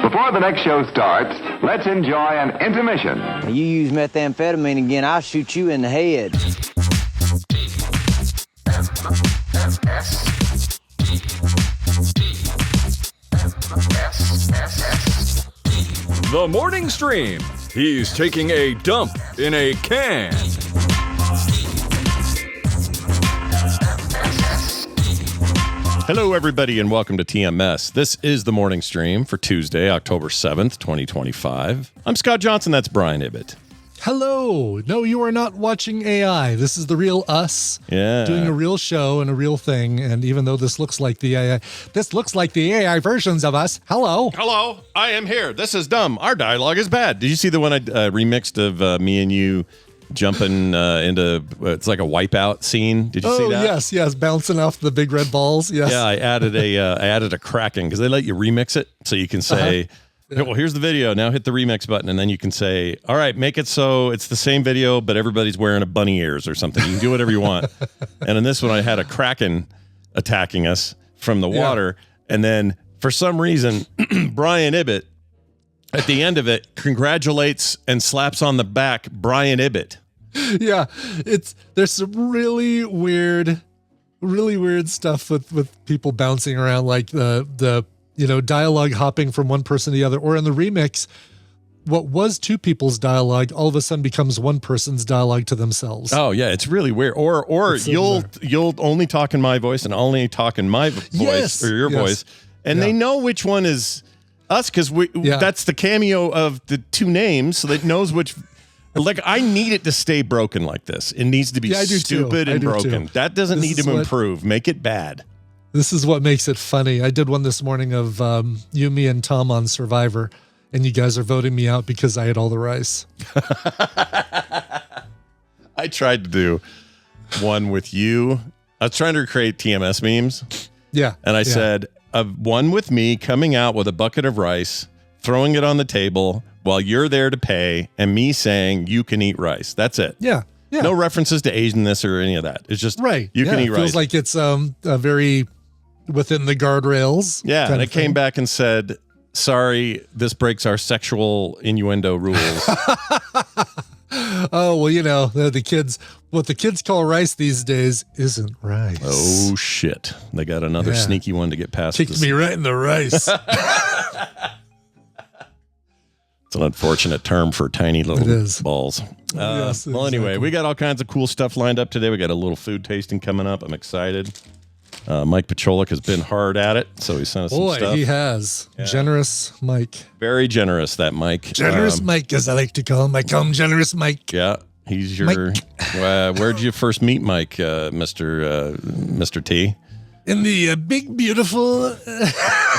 Before the next show starts, let's enjoy an intermission. You use methamphetamine again, I'll shoot you in the head. The Morning Stream. He's taking a dump in a can. Hello, everybody, and welcome to TMS. This is the Morning Stream for Tuesday, October 7th, 2025. I'm Scott Johnson. That's Brian Ibbett. Hello. No, you are not watching AI. This is the real us doing a real show and a real thing. And even though this looks like the AI versions of us. Hello. Hello. I am here. This is dumb. Our dialogue is bad. Did you see the one I remixed of me and you jumping into, it's like a wipeout scene? Did you see that? Yes. Bouncing off the big red balls. Yes. Yeah, I added a Kraken because they let you remix it. So you can say, well, here's the video. Now hit the remix button, and then you can say, all right, make it so it's the same video, but everybody's wearing a bunny ears or something. You can do whatever you want. And in this one, I had a Kraken attacking us from the water. And then for some reason, Brian Ibbett, at the end of it, congratulates and slaps on the back Brian Ibbett. Yeah, there's some really weird stuff with people bouncing around, like the dialogue hopping from one person to the other, or in the remix, what was two people's dialogue all of a sudden becomes one person's dialogue to themselves. Oh yeah, it's really weird. Or you'll only talk in my voice and only talk in my voice or your voice, and they know which one is us because that's the cameo of the two names, so that it knows which. Like, I need it to stay broken like this. It needs to be stupid and broken. Too. That doesn't need to improve. Make it bad. This is what makes it funny. I did one this morning of you, me, and Tom on Survivor, and you guys are voting me out because I ate all the rice. I tried to do one with you. I was trying to recreate TMS memes. Yeah. And I said, one with me coming out with a bucket of rice, throwing it on the table while you're there to pay, and me saying, you can eat rice. That's it. Yeah. Yeah. No references to Asianness or any of that. It's just, you can eat rice. It feels like it's a very within the guardrails. Yeah, and it came back and said, sorry, this breaks our sexual innuendo rules. Oh, well, the kids, what the kids call rice these days isn't rice. Oh, shit. They got another sneaky one to get past. Kicked me right in the rice. It's an unfortunate term for tiny little balls. Yes, well, anyway, we got all kinds of cool stuff lined up today. We got a little food tasting coming up. I'm excited. Mike Pacholik has been hard at it, so he sent us some stuff. Boy, he has. Yeah. Generous Mike. Very generous, that Mike. Generous Mike, as I like to call him. I call him Generous Mike. Yeah, he's your... where'd you first meet Mike, Mr. T? In the big, beautiful...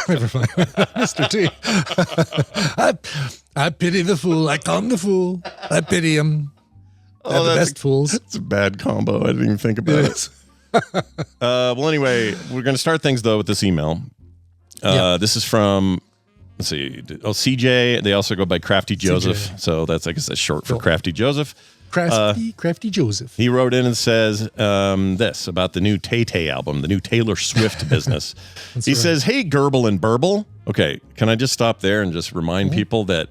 Never mind. Mr. T. I pity the fool. I call him the fool. I pity him. They're the best fools. It's a bad combo. I didn't even think about it. Well, anyway, we're going to start things, though, with this email. This is from, let's see, CJ. They also go by Crafty Joseph. CJ. So that's, I guess, that's short for Crafty Joseph. Crafty Joseph. He wrote in and says this about the new Tay-Tay album, the new Taylor Swift business. He says, hey, Gerbil and Burble. Okay, can I just stop there and just remind people that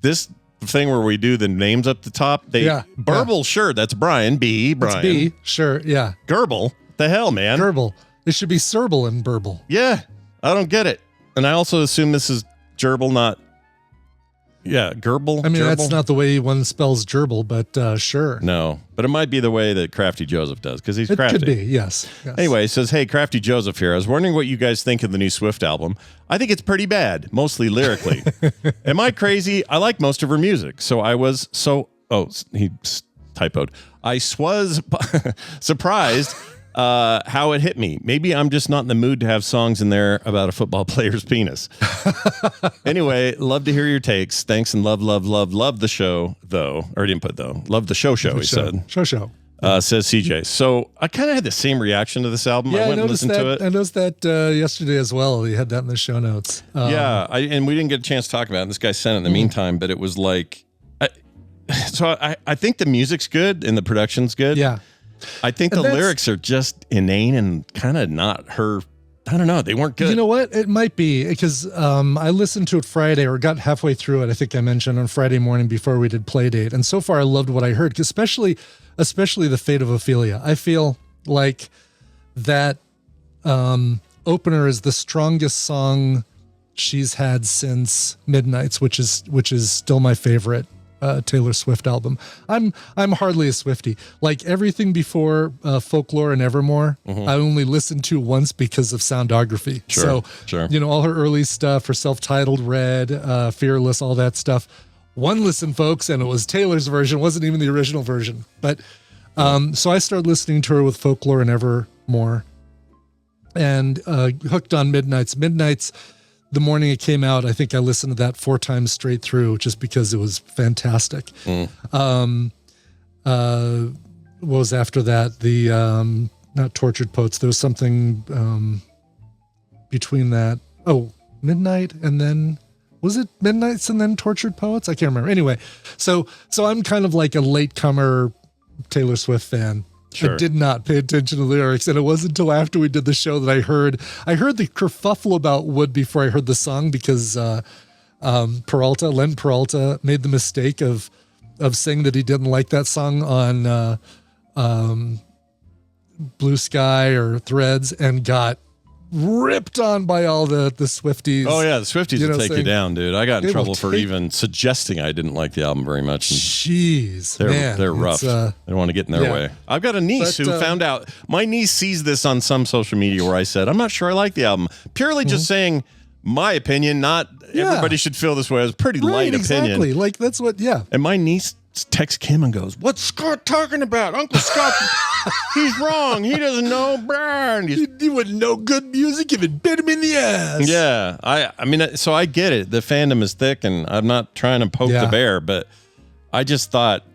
this thing where we do the names up the top, Burble, sure, that's Brian, Brian. That's B, sure, yeah. Gerbil, the hell, man. Gerbil. It should be Serbil and Burble. Yeah, I don't get it. And I also assume this is gerbil, not... Yeah, gerbil. I mean, gerbil? That's not the way one spells gerbil, but sure. No, but it might be the way that Crafty Joseph does, because he's crafty. It could be, yes. Anyway, he says, hey, Crafty Joseph here. I was wondering what you guys think of the new Swift album. I think it's pretty bad, mostly lyrically. Am I crazy? I like most of her music, so I was he typoed. I was surprised how it hit me. Maybe I'm just not in the mood to have songs in there about a football player's penis. Anyway, love to hear your takes. Thanks and love the show, though. Or didn't put though. Love the show, he said. Show. Says CJ. So I kind of had the same reaction to this album. Yeah, I went and listened to it. I noticed that yesterday as well. You had that in the show notes. And we didn't get a chance to talk about it. And this guy sent it in the meantime, but it was like... I think the music's good and the production's good. Yeah. I think the lyrics are just inane and kind of not her. I don't know. They weren't good. You know what? It might be because I listened to it Friday or got halfway through it. I think I mentioned on Friday morning before we did Playdate. And so far I loved what I heard, especially The Fate of Ophelia. I feel like that opener is the strongest song she's had since Midnights, which is still my favorite Taylor Swift album. I'm hardly a Swiftie. Like everything before Folklore and Evermore, I only listened to once because of soundography. Sure. All her early stuff, her self-titled Red, Fearless, all that stuff. One listen, folks, and it was Taylor's version. It wasn't even the original version. But so I started listening to her with Folklore and Evermore, and hooked on Midnights. The morning it came out, I think I listened to that 4 times straight through just because it was fantastic. What was after that? The not Tortured Poets. There was something between that. Oh, Midnight and then was it Midnights and then Tortured Poets? I can't remember. Anyway, so I'm kind of like a latecomer Taylor Swift fan. Sure. I did not pay attention to the lyrics, and it wasn't until after we did the show that I heard the kerfuffle about Wood before I heard the song, because Len Peralta made the mistake of saying that he didn't like that song on Blue Sky or Threads, and got ripped on by all the Swifties. Oh yeah, the Swifties will take you down, dude. I got in trouble for take... even suggesting I didn't like the album very much. Jeez, they're rough. They don't want to get in their way. I've got a niece who found out. My niece sees this on some social media where I said, I'm not sure I like the album. Purely just saying my opinion, not everybody should feel this way. It was a pretty light opinion. Exactly. Like that's what, And my niece texts Kim and goes, "What's Scott talking about? Uncle Scott, he's wrong. He doesn't know Brian. He wouldn't know good music if it bit him in the ass." Yeah, I mean, so I get it. The fandom is thick, and I'm not trying to poke the bear, but I just thought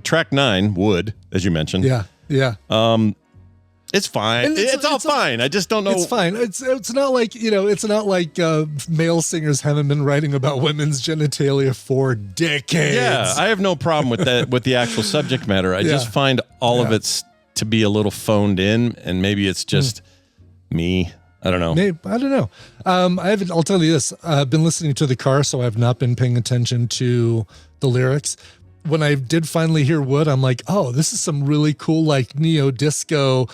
track 9, Wood, as you mentioned. Yeah. It's fine. It's all fine. I just don't know. It's fine. It's not like, it's not like male singers haven't been writing about women's genitalia for decades. Yeah, I have no problem with that, with the actual subject matter. I just find all of it to be a little phoned in, and maybe it's just me. I don't know. Maybe, I don't know. I'll tell you this. I've been listening to the car, so I've not been paying attention to the lyrics. When I did finally hear Wood, I'm like, oh, this is some really cool, like neo-disco,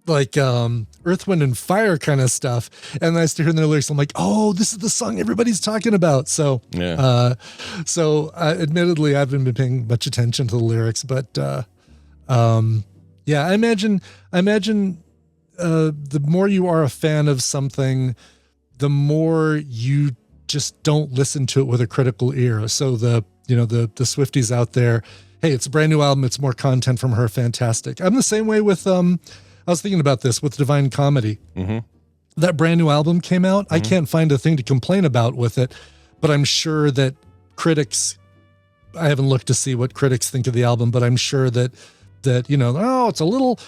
like Earth, Wind, and Fire kind of stuff. And then I started hearing the lyrics. I'm like, oh, this is the song everybody's talking about. So, admittedly, I haven't been paying much attention to the lyrics, but I imagine the more you are a fan of something, the more you just don't listen to it with a critical ear. So the Swifties out there, hey, it's a brand new album. It's more content from her. Fantastic. I'm the same way with, I was thinking about this with Divine Comedy. That brand new album came out. I can't find a thing to complain about with it, but I'm sure that critics, I haven't looked to see what critics think of the album, but I'm sure that it's a little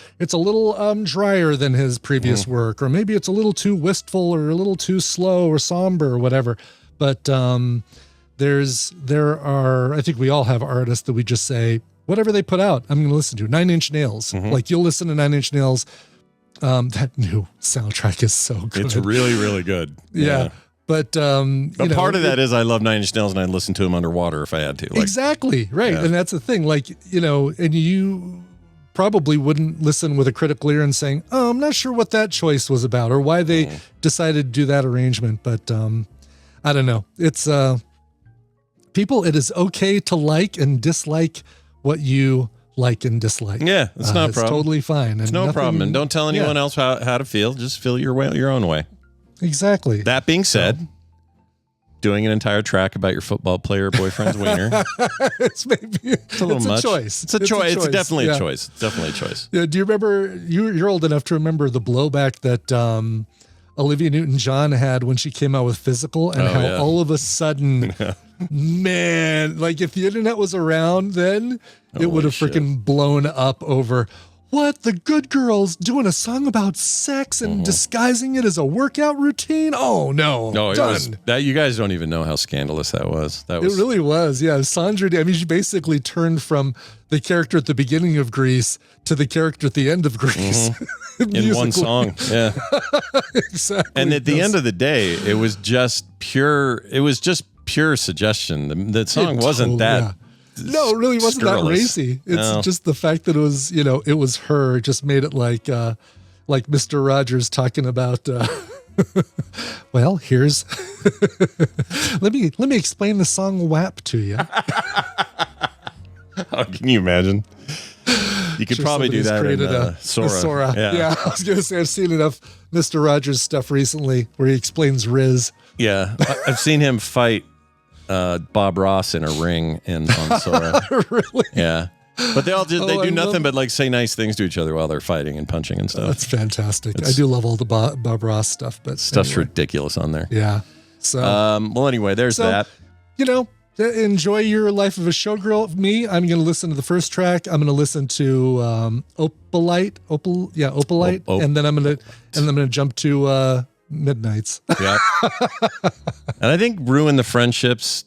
drier than his previous work, or maybe it's a little too wistful or a little too slow or somber or whatever. But there are, I think we all have artists that we just say, whatever they put out, I'm going to listen to. 9 Inch Nails. Like, you'll listen to 9 Inch Nails. That new soundtrack is so good. It's really, really good. Yeah. But part of that is I love 9 Inch Nails, and I'd listen to them underwater if I had to. Like, exactly. Right. Yeah. And that's the thing. Like, and you probably wouldn't listen with a critical ear and saying, oh, I'm not sure what that choice was about or why they decided to do that arrangement. But I don't know. It's people, it is okay to like and dislike what you like and dislike. Yeah, it's not a problem. It's totally fine. It's no problem. And don't tell anyone else how to feel. Just feel your own way. Exactly. That being said, doing an entire track about your football player boyfriend's wiener. It's a little much. Choice. It's a choice. It's definitely a choice. It's definitely a choice. Yeah. Do you remember? You're old enough to remember the blowback that Olivia Newton-John had when she came out with Physical, and all of a sudden, man, like if the internet was around then, it would have freaking blown up over what? The Good Girls doing a song about sex and disguising it as a workout routine? Oh, no. No, it done. was that. You guys don't even know how scandalous that was. It really was. Yeah. Sandra, I mean, she basically turned from the character at the beginning of Grease to the character at the end of Grease. In one song. Yeah. Exactly. And at the end of the day, it was just pure suggestion. The song wasn't that. Yeah. No, it really wasn't scurrilous. that racy. It's just the fact that it was, it was her, just made it like Mr. Rogers talking about, well, here's, let me explain the song WAP to you. Oh, can you imagine? You could probably do that in Sora. Yeah, I was going to say, I've seen enough Mr. Rogers stuff recently where he explains Riz. Yeah, I've seen him fight Bob Ross in a ring on Sora. Really? Yeah. But they do nothing but like say nice things to each other while they're fighting and punching and stuff. That's fantastic. I do love all the Bob Ross stuff, but stuff's ridiculous on there. Yeah. So well, anyway, there's that. Enjoy your life of a showgirl. Me, I'm going to listen to the first track. I'm going to listen to Opalite, and then I'm going to jump to Midnights. Yeah. And I think Ruin the Friendship's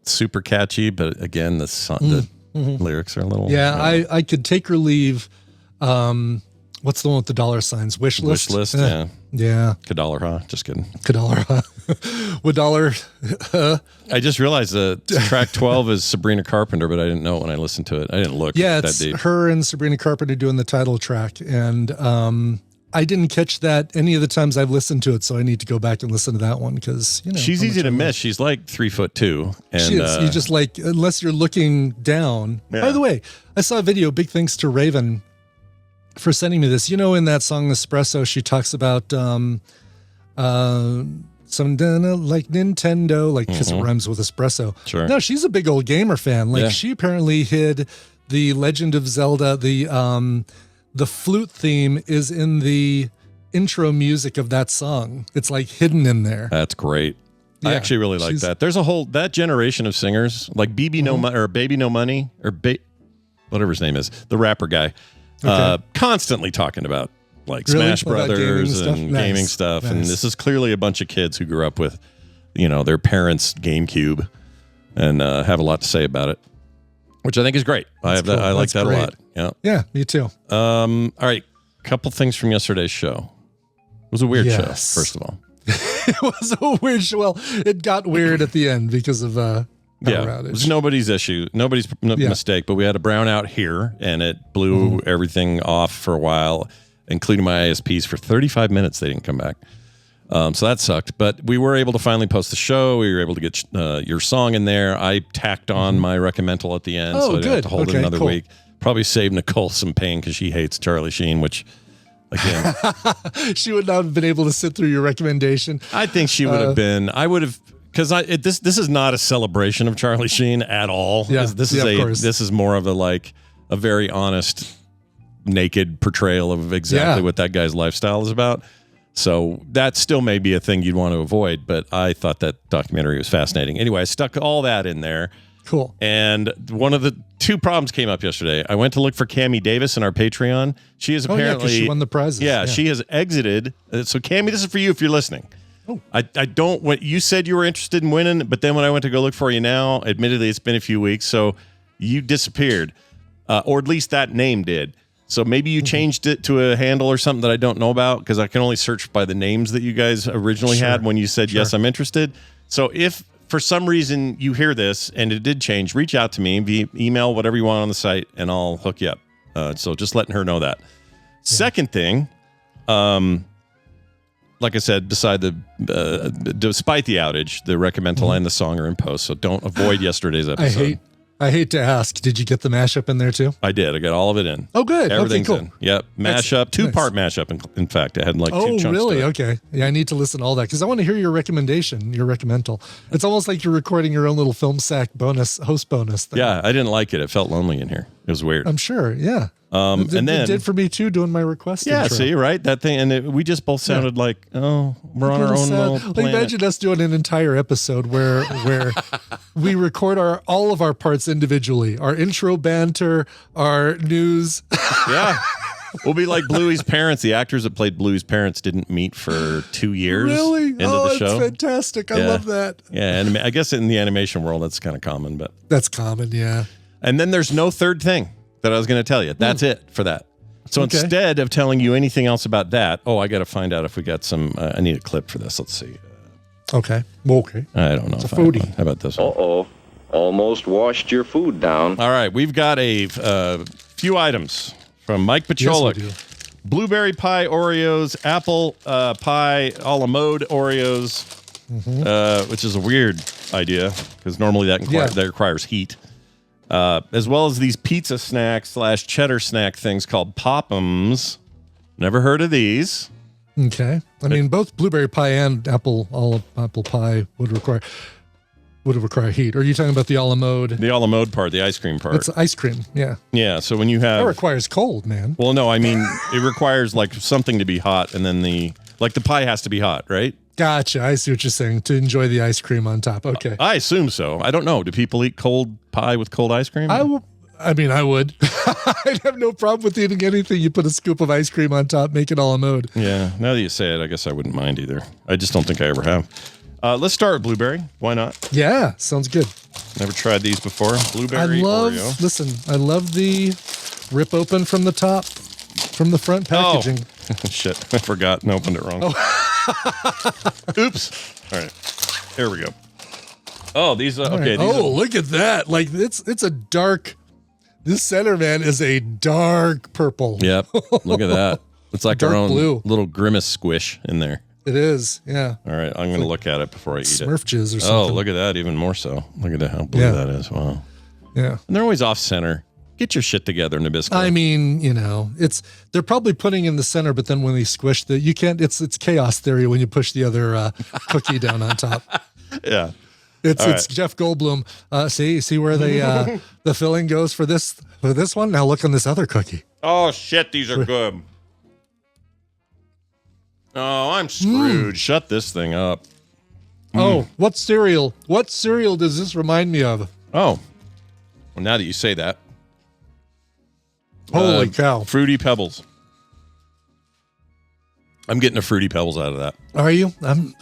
super catchy, but again, the lyrics are a little. Yeah, I could take or leave. What's the one with the dollar signs? Wish list. Yeah. Yeah. Kadollar, huh? Just kidding. Kadollar, huh? $1. I just realized that track 12 is Sabrina Carpenter, but I didn't know it when I listened to it. I didn't look. Yeah, that it's deep. her and Sabrina Carpenter doing the title track, and I didn't catch that any of the times I've listened to it, so I need to go back and listen to that one because she's easy to miss. She's like 3'2", and she is. You just like unless you're looking down. Yeah. By the way, I saw a video. Big thanks to Raven for sending me this. In that song Espresso, she talks about some like Nintendo, like because it rhymes with espresso. Sure. No, she's a big old gamer fan. Like she apparently hid the Legend of Zelda, the flute theme is in the intro music of that song. It's like hidden in there. That's great. Yeah, I actually really like that. There's that generation of singers like Baby No Money or whatever his name is, the rapper guy, constantly talking about like Smash Brothers and gaming stuff. Nice. And this is clearly a bunch of kids who grew up with, their parents' GameCube and have a lot to say about it, which I think is great. I like that a lot. Yeah. Yeah, me too. All right. Couple things from yesterday's show. It was a weird show, first of all. It was a weird show. Well, it got weird at the end because of power outage. It was nobody's issue, nobody's mistake, but we had a brownout here and it blew everything off for a while, including my ISPs for 35 minutes. They didn't come back. So that sucked, but we were able to finally post the show. We were able to get your song in there. I tacked on my recommendal at the end, so I didn't have to hold it another week. Probably saved Nicole some pain because she hates Charlie Sheen, which, again, she would not have been able to sit through your recommendation. I think she would have been. I would have, because this is not a celebration of Charlie Sheen at all. Yeah, this is more of a very honest, naked portrayal of exactly what that guy's lifestyle is about. So that still may be a thing you'd want to avoid, but I thought that documentary was fascinating. Anyway, I stuck all that in there. Cool. And one of the two problems came up yesterday. I went to look for Cammie Davis in our Patreon. She is apparently she won the prizes. Yeah, she has exited. So Cammie, this is for you if you're listening. Oh. I don't. What you said you were interested in winning, but then when I went to go look for you now, admittedly it's been a few weeks, so you disappeared, or at least that name did. So maybe you changed it to a handle or something that I don't know about because I can only search by the names that you guys originally had when you said yes, I'm interested. So if for some reason you hear this and it did change, reach out to me via email, whatever you want on the site, and I'll hook you up. So just letting her know that. Yeah. Second thing, like I said, despite the outage, the recommendal and the song are in post. So don't avoid yesterday's episode. I hate to ask, did you get the mashup in there too? I did. I got all of it in. Oh, good. Everything's okay, cool. in. Yep. Mashup, two-part mashup. In fact, I had like two chunks. Oh, really? Okay. Yeah, I need to listen to all that because I want to hear your recommendation, your recommendal. It's almost like you're recording your own little film sack host bonus thing. Yeah, I didn't like it. It felt lonely in here. It was weird. I'm sure. Yeah. And then it did for me too, doing my request. Yeah, intro. See, right? That thing, and we just both sounded like, we're on our own little planet. Imagine us doing an entire episode where we record all of our parts individually, our intro banter, our news. Yeah. We'll be like Bluey's parents. The actors that played Bluey's parents didn't meet for 2 years. Really? Into the show. That's fantastic. I love that. Yeah, and I guess in the animation world, that's kind of common. But that's common, yeah. And then there's no third thing that I was going to tell you. That's it for that. So instead of telling you anything else about that, I got to find out if we got some. I need a clip for this. Let's see. Okay. Okay. I don't know. It's a foodie. How about this one? Uh-oh. Almost washed your food down. All right. We've got a few items from Mike Pacholik. Yes, Blueberry pie Oreos, apple pie a la mode Oreos, which is a weird idea because normally that requires heat. As well as these pizza snack / cheddar snack things called Toppings. Never heard of these. Okay. I mean, both blueberry pie and apple pie would require heat. Are you talking about the a la mode? The a la mode part, the ice cream part. It's ice cream, yeah. Yeah, so when you have... That requires cold, man. Well, no, I mean, it requires like something to be hot and then the pie has to be hot, right? Gotcha. I see what you're saying. To enjoy the ice cream on top. Okay. I assume so. I don't know. Do people eat cold pie with cold ice cream? I would. I'd have no problem with eating anything. You put a scoop of ice cream on top, make it a la mode. Yeah. Now that you say it, I guess I wouldn't mind either. I just don't think I ever have. Let's start with blueberry. Why not? Yeah. Sounds good. Never tried these before. Blueberry Oreo. Listen, I love the rip open from the top, from the front packaging. Oh. Shit. I forgot and opened it wrong. Oops. All right. Here we go. Oh, these. Okay. Right. Look at that. Like it's a dark. This center, man, is a dark purple. Yep. Look at that. It's like our own little Grimace Squish in there. It is, yeah. All right, I'm going to look at it before I eat Smurf it. jizz or something. Oh, look at that, even more so. Look at how blue that is. Wow. Yeah. And they're always off center. Get your shit together, Nabisco. I mean, they're probably putting in the center, but then when they squish you can't. It's chaos theory when you push the other cookie down on top. Yeah. It's Jeff Goldblum. See where the filling goes for this one. Now look on this other cookie. Oh shit, these are good. Oh, I'm screwed. Shut this thing up. Oh, what cereal? What cereal does this remind me of? Oh, well, now that you say that. Holy cow. Fruity Pebbles. I'm getting a Fruity Pebbles out of that. Are you? I'm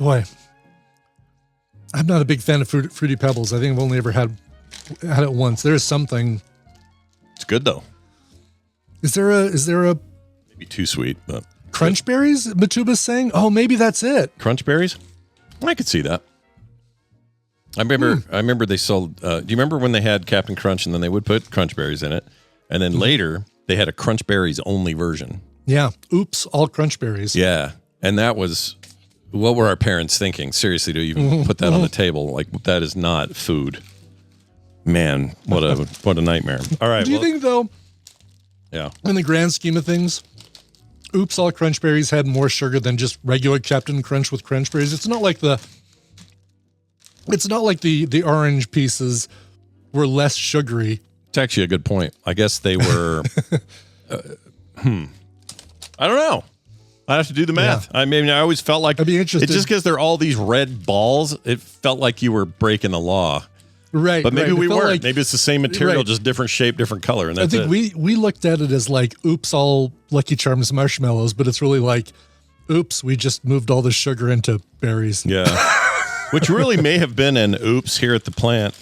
not a big fan of Fruity Pebbles. I think I've only ever had it once. There is something. It's good though. Is there a maybe too sweet, but Crunch Berries? Matuba's saying, oh, maybe that's it. Crunch Berries? I could see that. I remember they sold. Do you remember when they had Captain Crunch and then they would put Crunch Berries in it, and then later they had a Crunch Berries only version. Yeah. Oops, all Crunch Berries. Yeah, and that was. What were our parents thinking? Seriously, to even put that on the table, like that is not food. Man, what a nightmare. All right. Do you think though? Yeah. In the grand scheme of things, Oops All Crunch Berries had more sugar than just regular Captain Crunch with Crunch Berries. It's not like the orange pieces were less sugary. It's actually a good point. I guess they were. I don't know. I have to do the math. Yeah. I mean, I always felt like I'd be interested. It's just because they're all these red balls. It felt like you were breaking the law. Right. But maybe we weren't. Like, maybe it's the same material, just different shape, different color. And that's I think we looked at it as like, oops, all Lucky Charms marshmallows, but it's really like, oops, we just moved all the sugar into berries. Yeah. Which really may have been an oops here at the plant.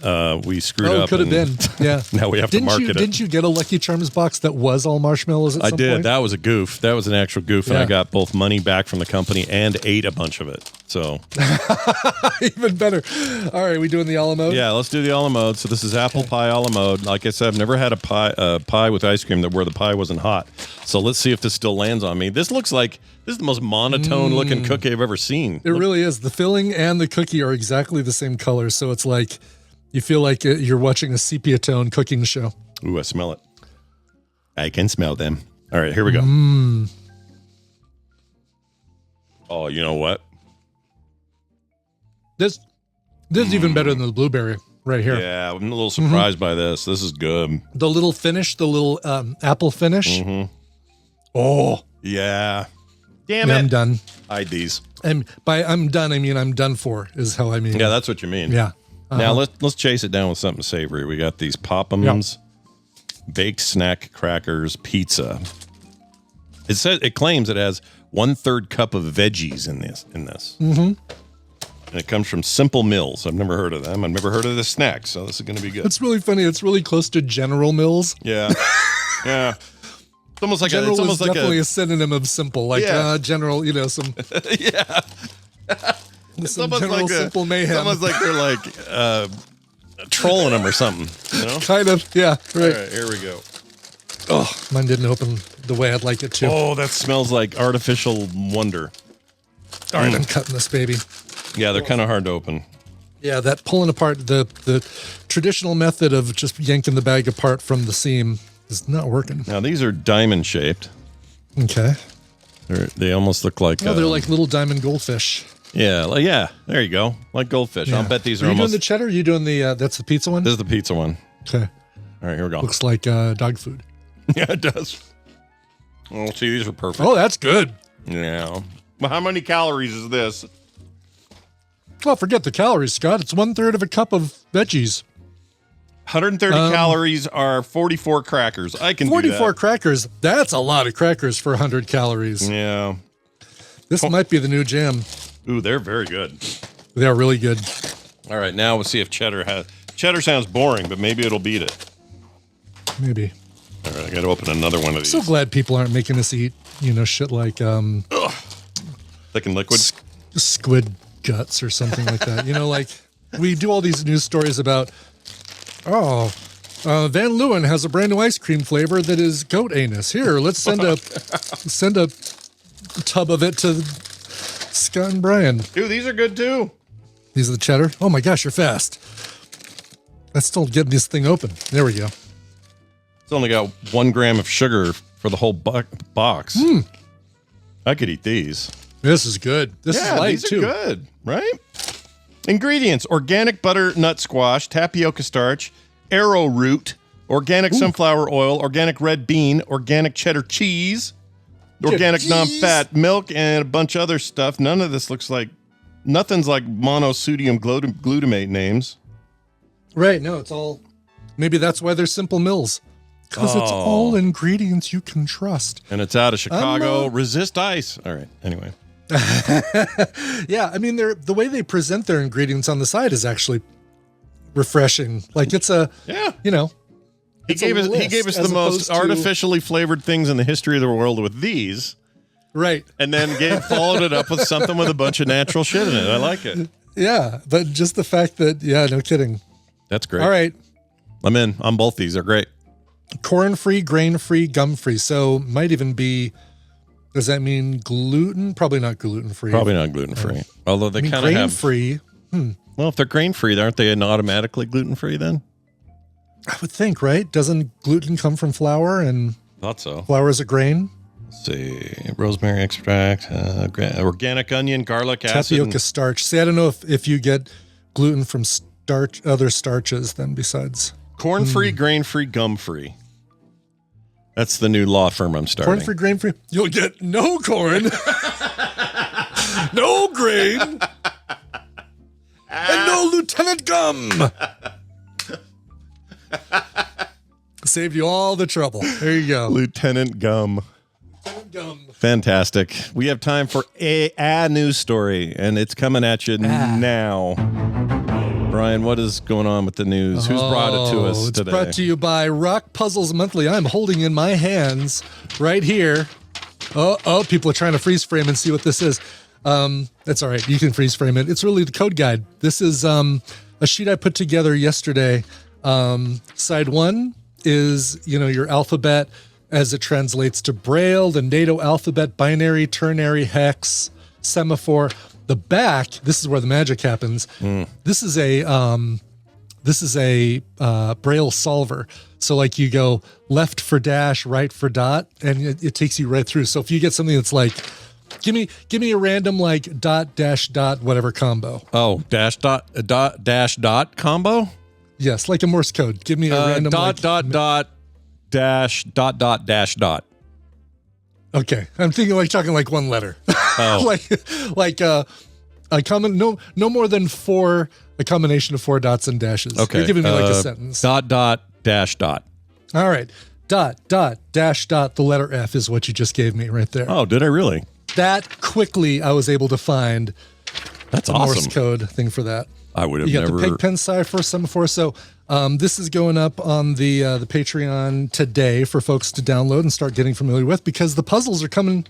We screwed up. Oh, could have been. Yeah. Now we have to market it. Didn't you get a Lucky Charms box that was all marshmallows at some point? I did. That was a goof. That was an actual goof. And I got both money back from the company and ate a bunch of it. So even better. All right. We doing the a la mode? Yeah, let's do the a la mode. So this is apple pie a la mode. Like I said, I've never had a pie with ice cream where the pie wasn't hot. So let's see if this still lands on me. This looks like this is the most monotone looking cookie I've ever seen. It really is. The filling and the cookie are exactly the same color. So it's like you feel like you're watching a sepia tone cooking show. Ooh, I smell it. I can smell them. All right, here we go. Oh, you know what? This is even better than the blueberry right here. Yeah, I'm a little surprised by this. This is good. The little finish, the little apple finish. Oh. Yeah. Damn it. I'm done. Hide these. And by I'm done, I mean I'm done for, is how I mean. Yeah, that's what you mean. Yeah. Now let's chase it down with something savory. We got these Toppings, baked snack crackers, pizza. It says it claims it has 1/3 cup of veggies in this. Mm-hmm. And it comes from Simple Mills. I've never heard of them. I've never heard of this snack, so this is going to be good. It's really funny. It's really close to General Mills. Yeah, yeah. It's almost like General it's almost is like definitely a synonym of simple. Like General, some yeah. some General Simple mayhem. It's almost like they're like trolling them or something. You know? Kind of. Yeah. Right. All right, here we go. Oh, mine didn't open the way I'd like it to. Oh, that smells like artificial wonder. All right, I'm cutting this baby. Yeah, they're kind of hard to open. Yeah, that pulling apart, the traditional method of just yanking the bag apart from the seam is not working. Now, these are diamond shaped. Okay. They almost look like... Oh, they're like little diamond goldfish. Yeah, there you go. Like goldfish. Yeah. I'll bet these are almost... Are you doing the cheddar? Or are you doing the, that's the pizza one? This is the pizza one. Okay. All right, here we go. Looks like dog food. Yeah, it does. Oh, see, these are perfect. Oh, that's good. Yeah. Well, how many calories is this? Well, forget the calories, Scott. It's 1/3 of a cup of veggies. 130 calories are 44 crackers. I can do that. 44 crackers. That's a lot of crackers for 100 calories. Yeah. This might be the new jam. Ooh, they're very good. They're really good. All right, now we'll see if cheddar has... Cheddar sounds boring, but maybe it'll beat it. Maybe. All right, I got to open another one of these. So glad people aren't making us eat, shit like Thick and liquid? Squid guts or something like that. Like we do all these news stories about, Van Leeuwen has a brand new ice cream flavor that is goat anus. Here, let's send a tub of it to Scott and Brian. Dude, these are good too. These are the cheddar. Oh my gosh, you're fast. Let's still get this thing open. There we go. It's only got 1 gram of sugar for the whole box. I could eat these. This is good. This is light these too. Are good, right? Ingredients: organic butternut squash, tapioca starch, arrowroot, organic sunflower oil, organic red bean, organic cheddar cheese, organic non-fat milk, and a bunch of other stuff. None of this looks like... Nothing's like monosodium glutamate names. Right. No, it's all... Maybe that's why they're Simple Mills. Because it's all ingredients you can trust. And it's out of Chicago. Resist ice. All right. Anyway. Yeah. I mean, the way they present their ingredients on the side is actually refreshing. Like it's a... Yeah. He gave us the most artificially flavored things in the history of the world with these. Right. And then followed it up with something with a bunch of natural shit in it. I like it. Yeah. But just the fact that, no kidding. That's great. All right. I'm in on both these. They're great. Corn-free, grain-free, gum-free. So might even be, does that mean gluten? Probably not gluten-free. Probably not gluten-free. Although they kind of have... Grain-free. Well, if they're grain-free, aren't they automatically gluten-free then? I would think, right? Doesn't gluten come from flour and Thought so. flour is a grain? Let's see. Rosemary extract, organic onion, garlic acid. Tapioca starch. See, I don't know if you get gluten from other starches then besides... Corn-free, grain-free, gum-free. That's the new law firm I'm starting. Corn-free, grain-free. You'll get no corn, no grain, and no Lieutenant Gum. Saved you all the trouble. There you go. Lieutenant Gum. Gum. Fantastic. We have time for a news story, and it's coming at you now. Brian, what is going on with the news? Who's brought it to us today? It's brought to you by Rock Puzzles Monthly. I'm holding in my hands right here. Oh, people are trying to freeze frame and see what this is. That's all right. You can freeze frame it. It's really the code guide. This is a sheet I put together yesterday. Side 1 is, your alphabet as it translates to Braille, the NATO alphabet, binary, ternary, hex, semaphore. The back, this is where the magic happens. This is a Braille solver. So like you go left for dash, right for dot, and it takes you right through. So if you get something that's like, give me a random like dot dash dot whatever combo. Oh, dash dot dash dot combo? Yes, like a Morse code. Give me a random dot dash dot dash dot. Okay, I'm thinking like talking like one letter. Oh. like a common no more than 4, a combination of 4 dots and dashes. Okay. You're giving me like a sentence. Dot dash dot. All right. dash dot, the letter F is what you just gave me right there. Oh, did I really? That quickly I was able to find That's the awesome. Morse code thing for that. I would have You got never. the pig pen cipher, semaphore. So this is going up on the Patreon today for folks to download and start getting familiar with, because the puzzles are coming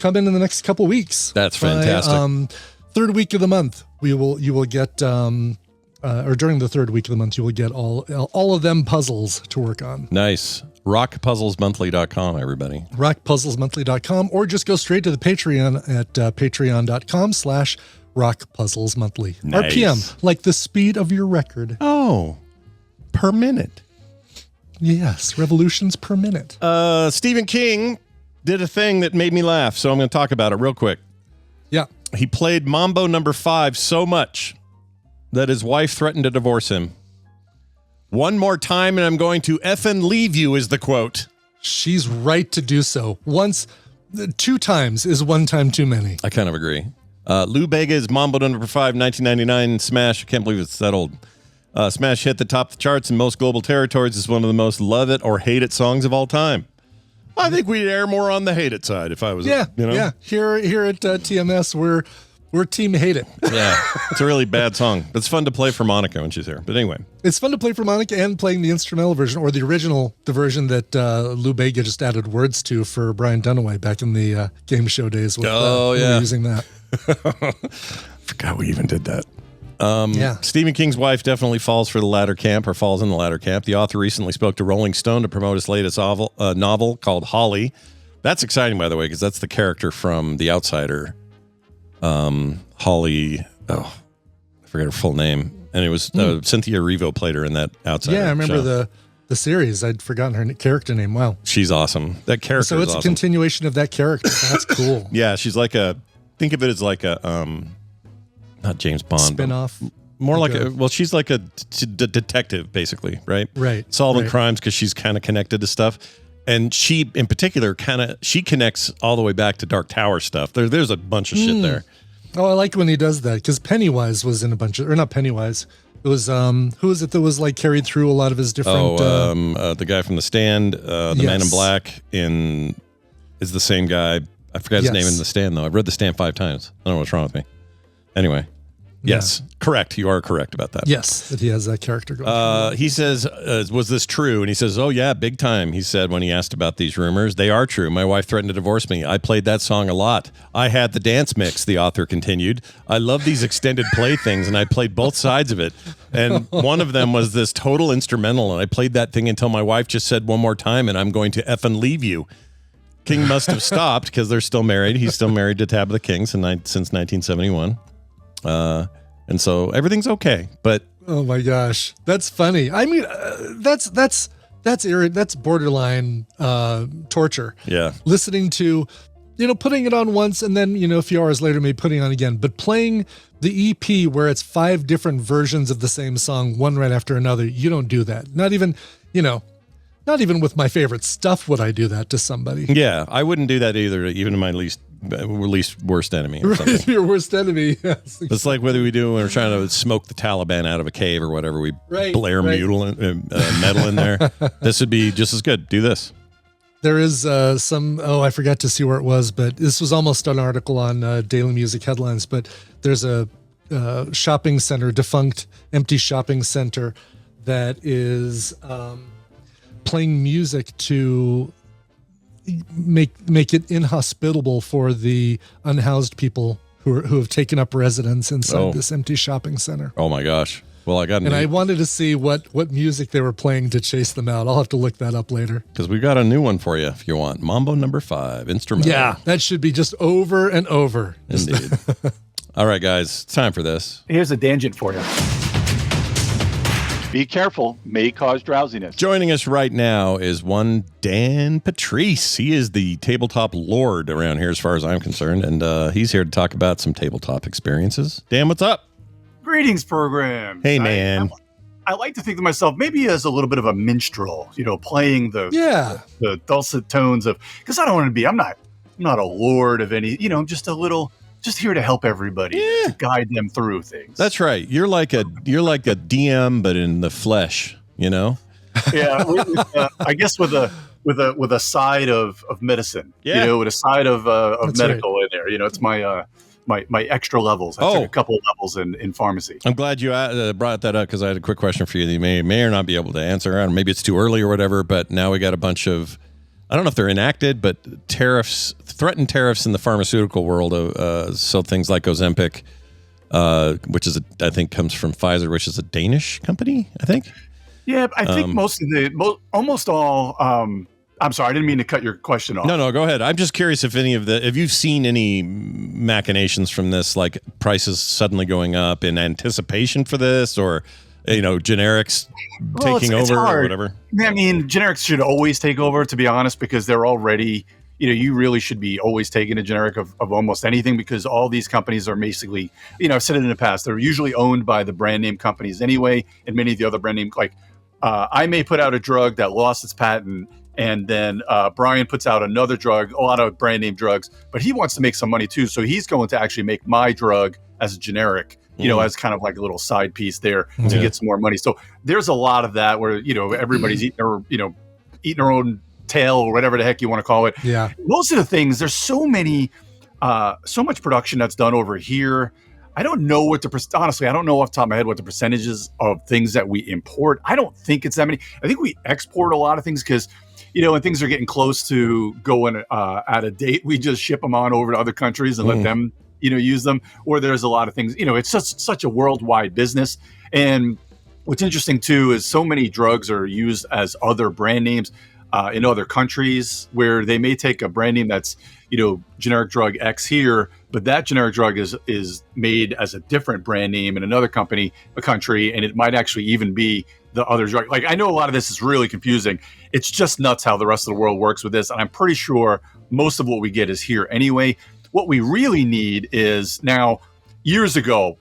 in the next couple weeks. That's fantastic. Third week of the month, you will get or during the third week of the month, you will get all of them puzzles to work on. Nice. Rockpuzzlesmonthly.com, everybody. Rockpuzzlesmonthly.com, or just go straight to the Patreon at patreon.com/rockpuzzlesmonthly. Nice. RPM, like the speed of your record. Oh, per minute. Yes, revolutions per minute. Stephen King did a thing that made me laugh, so I'm going to talk about it real quick. Yeah. He played Mambo number 5 so much that his wife threatened to divorce him. One more time and I'm going to effing leave you is the quote. She's right to do so. Two times is one time too many. I kind of agree. Lou Bega's Mambo number 5, 1999 smash. I can't believe it's that old. Smash hit the top of the charts in most global territories. It's one of the most love it or hate it songs of all time. I think we'd err more on the hate it side if I was, Yeah. Here at TMS, we're team hate it. Yeah, it's a really bad song, but it's fun to play for Monica when she's here. But anyway, it's fun to play for Monica and playing the instrumental version, or the version that Lou Bega just added words to for Brian Dunaway back in the game show days. With, we were using that. Forgot we even did that. Yeah. Stephen King's wife definitely falls for the latter camp, or falls in the latter camp. The author recently spoke to Rolling Stone to promote his latest novel called Holly. That's exciting, by the way, because that's the character from The Outsider. Holly, I forget her full name. And it was Cynthia Erivo played her in that Outsider. Yeah, I remember show. the series. I'd forgotten her character name. Wow. She's awesome. That character So it's is a awesome. continuation of that character. That's cool. Yeah, she's like think of it as like a, not James Bond. Spin-off. More like she's like a detective, basically, right? Right. Solving crimes because she's kind of connected to stuff. And she, in particular, she connects all the way back to Dark Tower stuff. There's a bunch of shit there. Oh, I like when he does that, because Pennywise was in a bunch of, or not Pennywise. It was, who was it that was like carried through a lot of his different. The guy from The Stand, the Man in Black is the same guy. I forgot his name in The Stand, though. I've read The Stand 5 times. I don't know what's wrong with me. Anyway. Yes, correct. You are correct about that. Yes, that he has that character going. He says, was this true? And he says, oh, yeah, big time. He said when he asked about these rumors, they are true. My wife threatened to divorce me. I played that song a lot. I had the dance mix, the author continued. I love these extended play things, and I played both sides of it. And one of them was this total instrumental, and I played that thing until my wife just said one more time, and I'm going to effing leave you. King must have stopped because they're still married. He's still married to Tabitha King since 1971. And so everything's okay, but oh my gosh, that's funny. I mean, that's borderline torture. Yeah, listening to, putting it on once and then a few hours later maybe putting it on again, but playing the EP where it's 5 different versions of the same song, one right after another. You don't do that. Not even with my favorite stuff would I do that to somebody. Yeah, I wouldn't do that either, even to my least worst enemy. Or something. Your worst enemy. Yes. It's like whether we do when we're trying to smoke the Taliban out of a cave or whatever. We blare metal in there. This would be just as good. Do this. There is I forgot to see where it was, but this was almost an article on Daily Music Headlines, but there's a shopping center, defunct, empty shopping center that is playing music to make it inhospitable for the unhoused people who have taken up residence inside this empty shopping center. Oh my gosh. Well, I wanted to see what music they were playing to chase them out. I'll have to look that up later. Because we've got a new one for you if you want. Mambo number 5, instrumental. Yeah, that should be just over and over. Indeed. All right, guys, it's time for this. Here's a tangent for you. Be careful, may cause drowsiness. Joining us right now is one Dan Patrice. He is the tabletop lord around here as far as I'm concerned, and he's here to talk about some tabletop experiences. Dan, what's up? Greetings, program. Hey, man. I like to think to myself, maybe as a little bit of a minstrel, playing the dulcet tones of, because I don't want to be, I'm not a lord of any, just here to help everybody, to guide them through things. That's right. You're like a DM, but in the flesh, Yeah, I guess with a with a side of medicine, with a side of medical in there. It's my extra levels. I took a couple of levels in pharmacy. I'm glad you brought that up because I had a quick question for you that you may or not be able to answer. I don't know, maybe it's too early or whatever, but now we got a bunch of, I don't know if they're enacted, but threatened tariffs in the pharmaceutical world. So things like Ozempic, which is I think comes from Pfizer, which is a Danish company, I think. Yeah, I think almost all. I'm sorry, I didn't mean to cut your question off. No, go ahead. I'm just curious if you've seen any machinations from this, like prices suddenly going up in anticipation for this, or generics taking over or whatever. I mean, generics should always take over, to be honest, because they're already. You really should be always taking a generic of almost anything, because all these companies are basically, I've said it in the past, they're usually owned by the brand name companies anyway, and many of the other brand name, like I may put out a drug that lost its patent. And then Brian puts out another drug, a lot of brand name drugs, but he wants to make some money too. So he's going to actually make my drug as a generic, as kind of like a little side piece there to get some more money. So there's a lot of that where, everybody's eating their own tail or whatever the heck you want to call it. Yeah. Most of the things, there's so much production that's done over here. I don't know honestly, I don't know off the top of my head what the percentages of things that we import. I don't think it's that many. I think we export a lot of things because, when things are getting close to going out of date, we just ship them on over to other countries and let them, use them. Or there's a lot of things, it's just such a worldwide business. And what's interesting too is so many drugs are used as other brand names in other countries, where they may take a brand name that's, generic drug X here, but that generic drug is made as a different brand name in another country, and it might actually even be the other drug. Like, I know a lot of this is really confusing. It's just nuts how the rest of the world works with this. And I'm pretty sure most of what we get is here anyway. What we really need is now, years ago,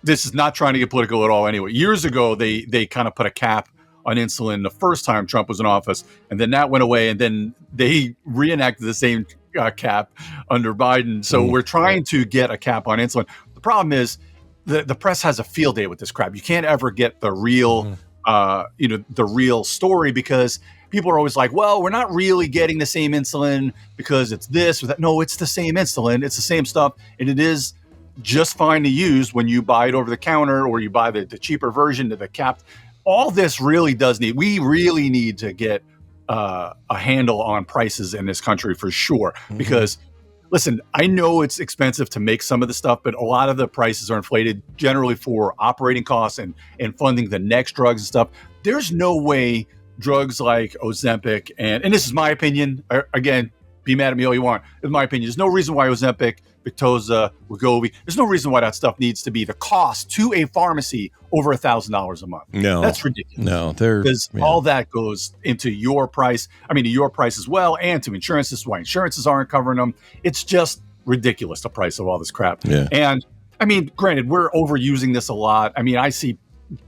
this is not trying to get political at all anyway. Years ago, they kind of put a cap on insulin the first time Trump was in office, and then that went away, and then they reenacted the same cap under Biden. So we're trying to get a cap on insulin. The problem is the press has a field day with this crap. You can't ever get the real, the real story, because people are always like, well, we're not really getting the same insulin because it's this or that. No, it's the same insulin. It's the same stuff, and it is just fine to use when you buy it over the counter or you buy the cheaper version of the capped. All this really we really need to get a handle on prices in this country for sure. Because listen, I know it's expensive to make some of the stuff, but a lot of the prices are inflated generally for operating costs and funding the next drugs and stuff. There's no way drugs like Ozempic, and this is my opinion, again, be mad at me all you want. In my opinion, there's no reason why Ozempic, Victoza, Wegovy, there's no reason why that stuff needs to be the cost to a pharmacy over $1,000 a month. No, that's ridiculous. No, because all that goes into your price. I mean, to your price as well, and to insurance. This is why insurances aren't covering them. It's just ridiculous, the price of all this crap. Yeah. And I mean, granted, we're overusing this a lot. I mean, I see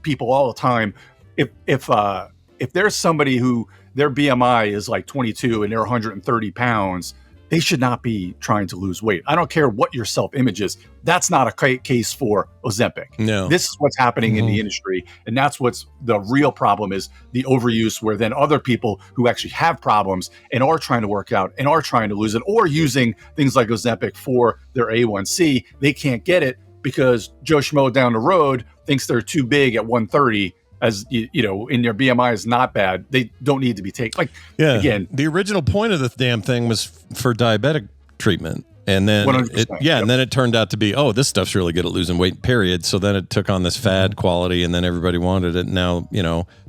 people all the time. If there's somebody who their BMI is like 22 and they're 130 pounds, they should not be trying to lose weight. I don't care what your self-image is. That's not a case for Ozempic. No. This is what's happening in the industry. And that's what's the real problem, is the overuse, where then other people who actually have problems and are trying to work out and are trying to lose it, or using things like Ozempic for their A1C, they can't get it because Joe Schmo down the road thinks they're too big at 130, as you know, in their BMI is not bad. They don't need to be taken. Like, again, the original point of the damn thing was for diabetic treatment. And then and then it turned out to be, this stuff's really good at losing weight, period. So then it took on this fad quality, and then everybody wanted it. Now,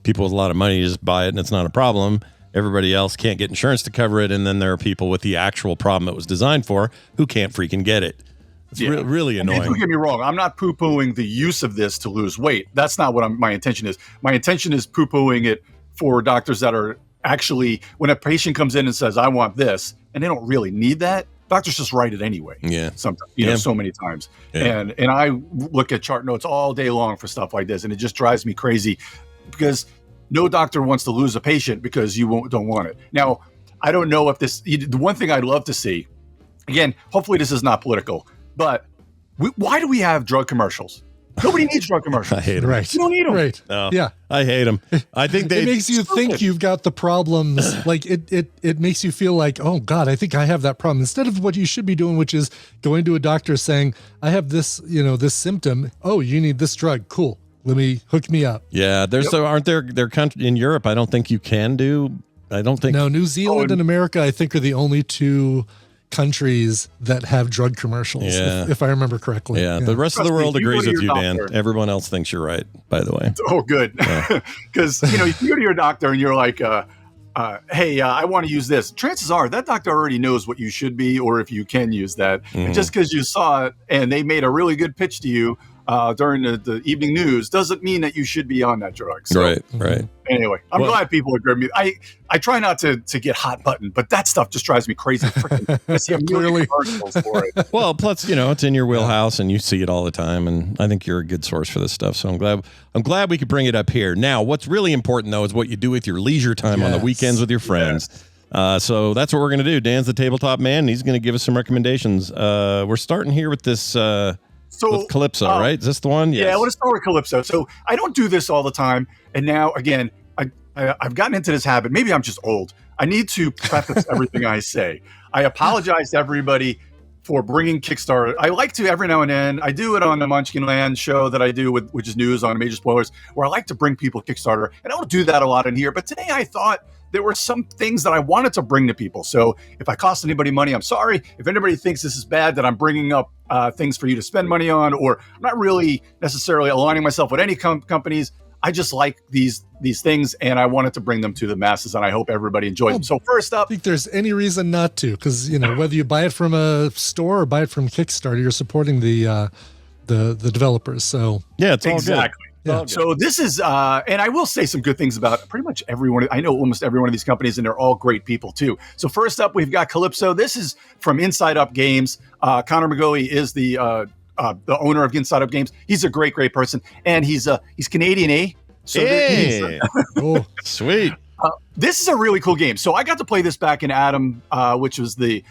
people with a lot of money just buy it and it's not a problem. Everybody else can't get insurance to cover it. And then there are people with the actual problem it was designed for who can't freaking get it. It's really annoying. Don't get me wrong. I'm not poo-pooing the use of this to lose weight. That's not what my intention is. My intention is poo-pooing it for doctors that are actually, when a patient comes in and says, I want this, and they don't really need that, doctors just write it anyway. Yeah. Sometimes, so many times. Yeah. And I look at chart notes all day long for stuff like this, and it just drives me crazy, because no doctor wants to lose a patient because you don't want it. Now, I don't know if the one thing I'd love to see, again, hopefully this is not political, but why do we have drug commercials? Nobody needs drug commercials. I hate them. Right. You don't need them. Right. No, Yeah. I hate them. I think It makes you think you've got the problems. Like it makes you feel like, oh God, I think I have that problem. Instead of what you should be doing, which is going to a doctor saying, I have this, this symptom. Oh, you need this drug. Cool. Hook me up. Yeah, aren't there country in Europe? I don't think you can do. I don't think. No, New Zealand and America, I think, are the only two countries that have drug commercials, if I remember correctly. Yeah, the rest of the world agrees with you, Dan. doctor. Everyone else thinks you're right, by the way. Oh, good. Because, if you go to your doctor and you're like, hey, I want to use this, chances are that doctor already knows what you should be or if you can use that. And just because you saw it and they made a really good pitch to you during the evening news doesn't mean that you should be on that drug. So, Right. Anyway, I'm glad people agree with me. I try not to get hot button, but that stuff just drives me crazy. I see a million commercials for it. Well, plus, it's in your wheelhouse and you see it all the time. And I think you're a good source for this stuff. So I'm glad we could bring it up here. Now, what's really important, though, is what you do with your leisure time on the weekends with your friends. So that's what we're going to do. Dan's the tabletop man. And he's going to give us some recommendations. We're starting here with this... with Calypso, right? Is this the one? Yes. Yeah, let's start with Calypso. So I don't do this all the time. And now, again, I've gotten into this habit. Maybe I'm just old. I need to preface everything I say. I apologize to everybody for bringing Kickstarter. I like to every now and then. I do it on the Munchkinland show that I do, which is news on Major Spoilers, where I like to bring people Kickstarter. And I don't do that a lot in here. But today I thought there were some things that I wanted to bring to people. So if I cost anybody money, I'm sorry. If anybody thinks this is bad, that I'm bringing up things for you to spend money on, or I'm not really necessarily aligning myself with any companies. I just like these things, and I wanted to bring them to the masses, and I hope everybody enjoys them. So first up, I think there's any reason not to, because whether you buy it from a store or buy it from Kickstarter, you're supporting the developers. So yeah, it's all exactly. Good. Yeah. So this is, and I will say some good things about pretty much everyone. I know almost every one of these companies, and they're all great people too. So first up, we've got Calypso. This is from Inside Up Games. Connor McGoey is the owner of Inside Up Games. He's a great person, and he's Canadian, eh? So oh, sweet. This is a really cool game. So I got to play this back in Adam, which was the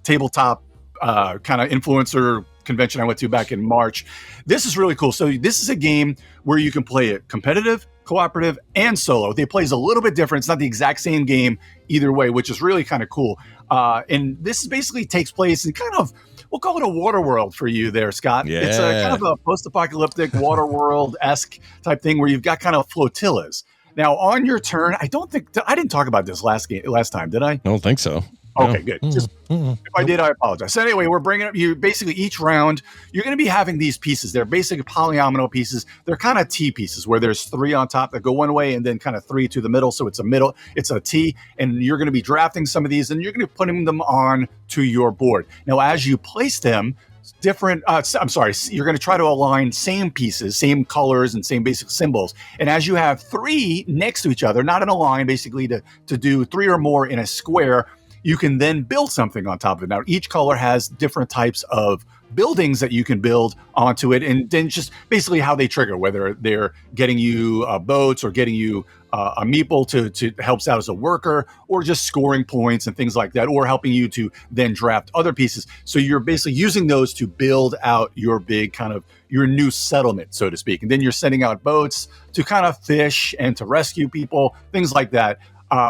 tabletop kind of influencer convention I went to back in March. This is really cool. So this is a game where you can play it competitive, cooperative, and solo. They plays a little bit different. It's not the exact same game either way, which is really kind of cool. And this basically takes place in kind of, we'll call it a Waterworld for you there, Scott. Yeah. It's a kind of a post-apocalyptic Waterworld-esque type thing where you've got kind of flotillas. Now, on your turn, I didn't talk about this last time, did I? I don't think so. Okay, good. Just if I did, I apologize. So anyway, we're bringing up you basically each round. You're going to be having these pieces. They're basically polyomino pieces. They're kind of T pieces where there's 3 on top that go one way and then kind of 3 to the middle. So it's a T. And you're going to be drafting some of these and you're going to be putting them on to your board. Now, as you place them, you're going to try to align same pieces, same colors, and same basic symbols. And as you have 3 next to each other, not in a line, basically to do 3 or more in a square, you can then build something on top of it. Now, each color has different types of buildings that you can build onto it, and then just basically how they trigger, whether they're getting you boats or getting you a meeple to helps out as a worker, or just scoring points and things like that, or helping you to then draft other pieces. So you're basically using those to build out your big kind of your new settlement, so to speak. And then you're sending out boats to kind of fish and to rescue people, things like that.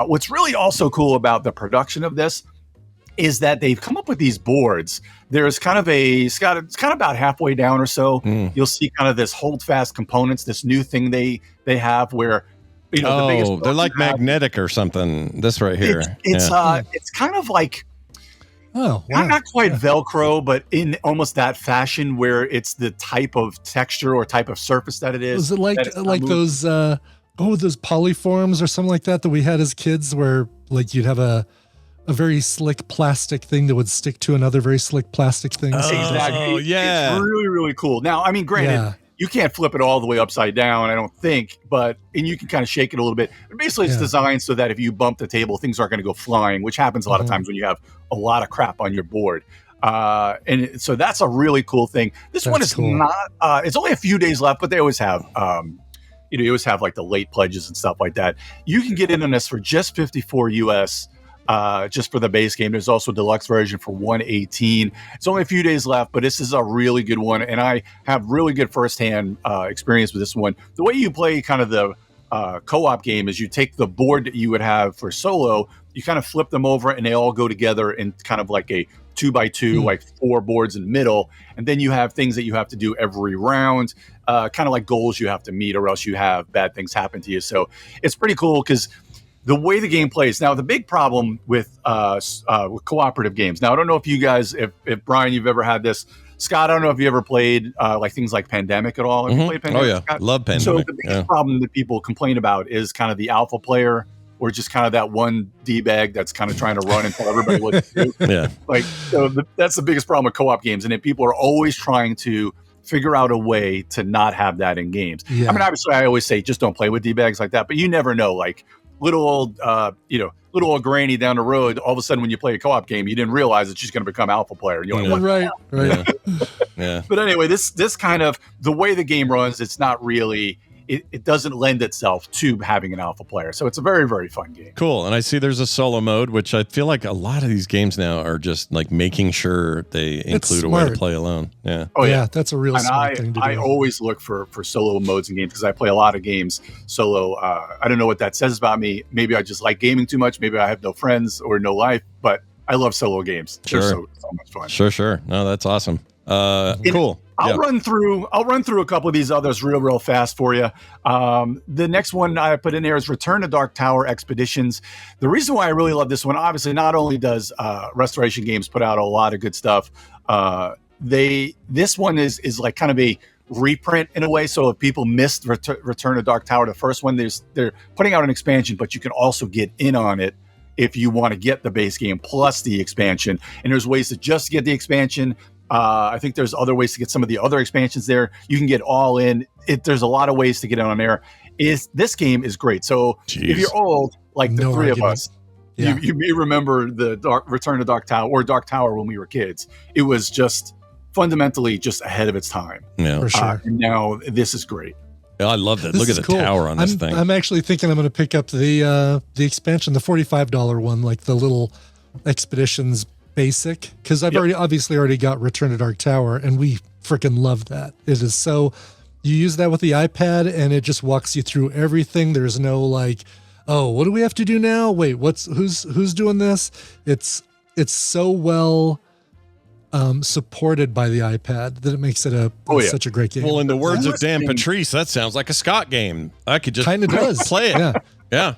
What's really also cool about the production of this is that they've come up with these boards. There's kind of it's kind of about halfway down or so. You'll see kind of this hold fast components, this new thing they have where, the biggest they're like magnetic or something. This right here. It's kind of like, not quite Velcro, but in almost that fashion where it's the type of texture or type of surface that it is. Was it like those those polyforms or something like that we had as kids, where like you'd have a very slick plastic thing that would stick to another very slick plastic thing? Exactly. Yeah. It's really, really cool. Now, I mean, granted, you can't flip it all the way upside down, I don't think, and you can kind of shake it a little bit. But basically, it's designed so that if you bump the table, things aren't going to go flying, which happens a lot of times when you have a lot of crap on your board. And so that's a really cool thing. This one is cool. Not, it's only a few days left, but they always have, you always have like the late pledges and stuff like that. You can get in on this for just $54 US. just for the base game. There's also a deluxe version for $118. It's only a few days left, but this is a really good one, and I have really good firsthand experience with this one. The way you play kind of the co-op game is you take the board that you would have for solo, you kind of flip them over, and they all go together in kind of like a 2x2, like 4 boards in the middle, and then you have things that you have to do every round, kind of like goals you have to meet, or else you have bad things happen to you. So it's pretty cool because the way the game plays. Now, the big problem with cooperative games. Now, I don't know if you guys, if Brian, you've ever had this. Scott, I don't know if you ever played like things like Pandemic at all. Have you played Pandemic? Oh yeah, Scott? love Pandemic. So the biggest problem that people complain about is kind of the alpha player, or just kind of that one D-bag that's kind of trying to run and tell everybody what to do. Yeah. Like, so that's the biggest problem with co-op games. And then people are always trying to figure out a way to not have that in games. Yeah. I mean, obviously, I always say just don't play with D-bags like that, but you never know. Like, little old granny down the road, all of a sudden when you play a co-op game, you didn't realize that she's going to become alpha player. You're like, Right. Yeah. But anyway, this kind of, the way the game runs, it's not really, it doesn't lend itself to having an alpha player. So it's a very, very fun game. Cool. And I see there's a solo mode, which I feel like a lot of these games now are just like making sure they include a way to play alone. Yeah. Oh yeah, that's a real smart thing to do. I always look for solo modes in games because I play a lot of games solo. I don't know what that says about me. Maybe I just like gaming too much. Maybe I have no friends or no life, but I love solo games. Sure. They're so much fun. Sure. No, that's awesome. Cool. I'll run through a couple of these others real fast for you. The next one I put in there is Return to Dark Tower Expeditions. The reason why I really love this one, obviously, not only does Restoration Games put out a lot of good stuff, this one is like kind of a reprint in a way. So if people missed Return to Dark Tower, the first one, they're putting out an expansion, but you can also get in on it if you want to get the base game plus the expansion. And there's ways to just get the expansion. I think there's other ways to get some of the other expansions there. You can get all in. There's a lot of ways to get on there. This game is great. So if you're old, like the three of us, you may remember the Return to Dark Tower or Dark Tower when we were kids. It was just fundamentally just ahead of its time. Yeah, for sure. And now this is great. I love that. Look at the tower on this thing. I'm actually thinking I'm going to pick up the expansion, the $45 one, like the little Expeditions Basic, because I've already got Return to Dark Tower, and we freaking love that. It is so, you use that with the iPad, and it just walks you through everything. There's no like, oh, what do we have to do now? Wait, who's doing this? It's so well supported by the iPad that it makes it such a great game. Well, in the words of Dan Patrice, that sounds like a Scott game. I could just kind of does play it. Yeah.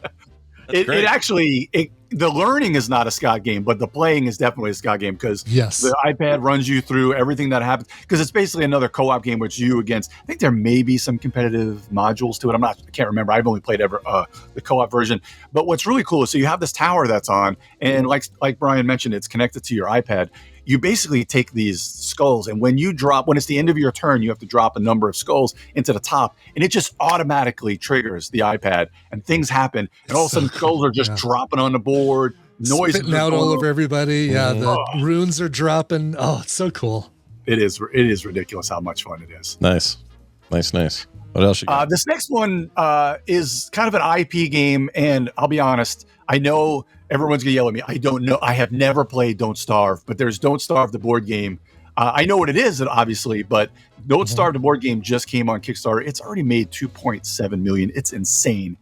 It actually, the learning is not a Scott game, but the playing is definitely a Scott game because the iPad runs you through everything that happens. Because it's basically another co-op game which you against. I think there may be some competitive modules to it. I can't remember. I've only played the co-op version. But what's really cool is so you have this tower that's on, and like Brian mentioned, it's connected to your iPad. You basically take these skulls, and when it's the end of your turn, you have to drop a number of skulls into the top, and it just automatically triggers the iPad, and things happen, and all of a sudden skulls are just dropping on the board, noise spitting out all over everybody. Yeah, the runes are dropping. Oh, it's so cool. It is ridiculous how much fun it is. Nice. What else you got? This next one is kind of an IP game, and I'll be honest, I know everyone's gonna yell at me. I don't know. I have never played Don't Starve, but there's Don't Starve, the board game. I know what it is, obviously, but Don't Starve, the board game just came on Kickstarter. It's already made $2.7 million. It's insane.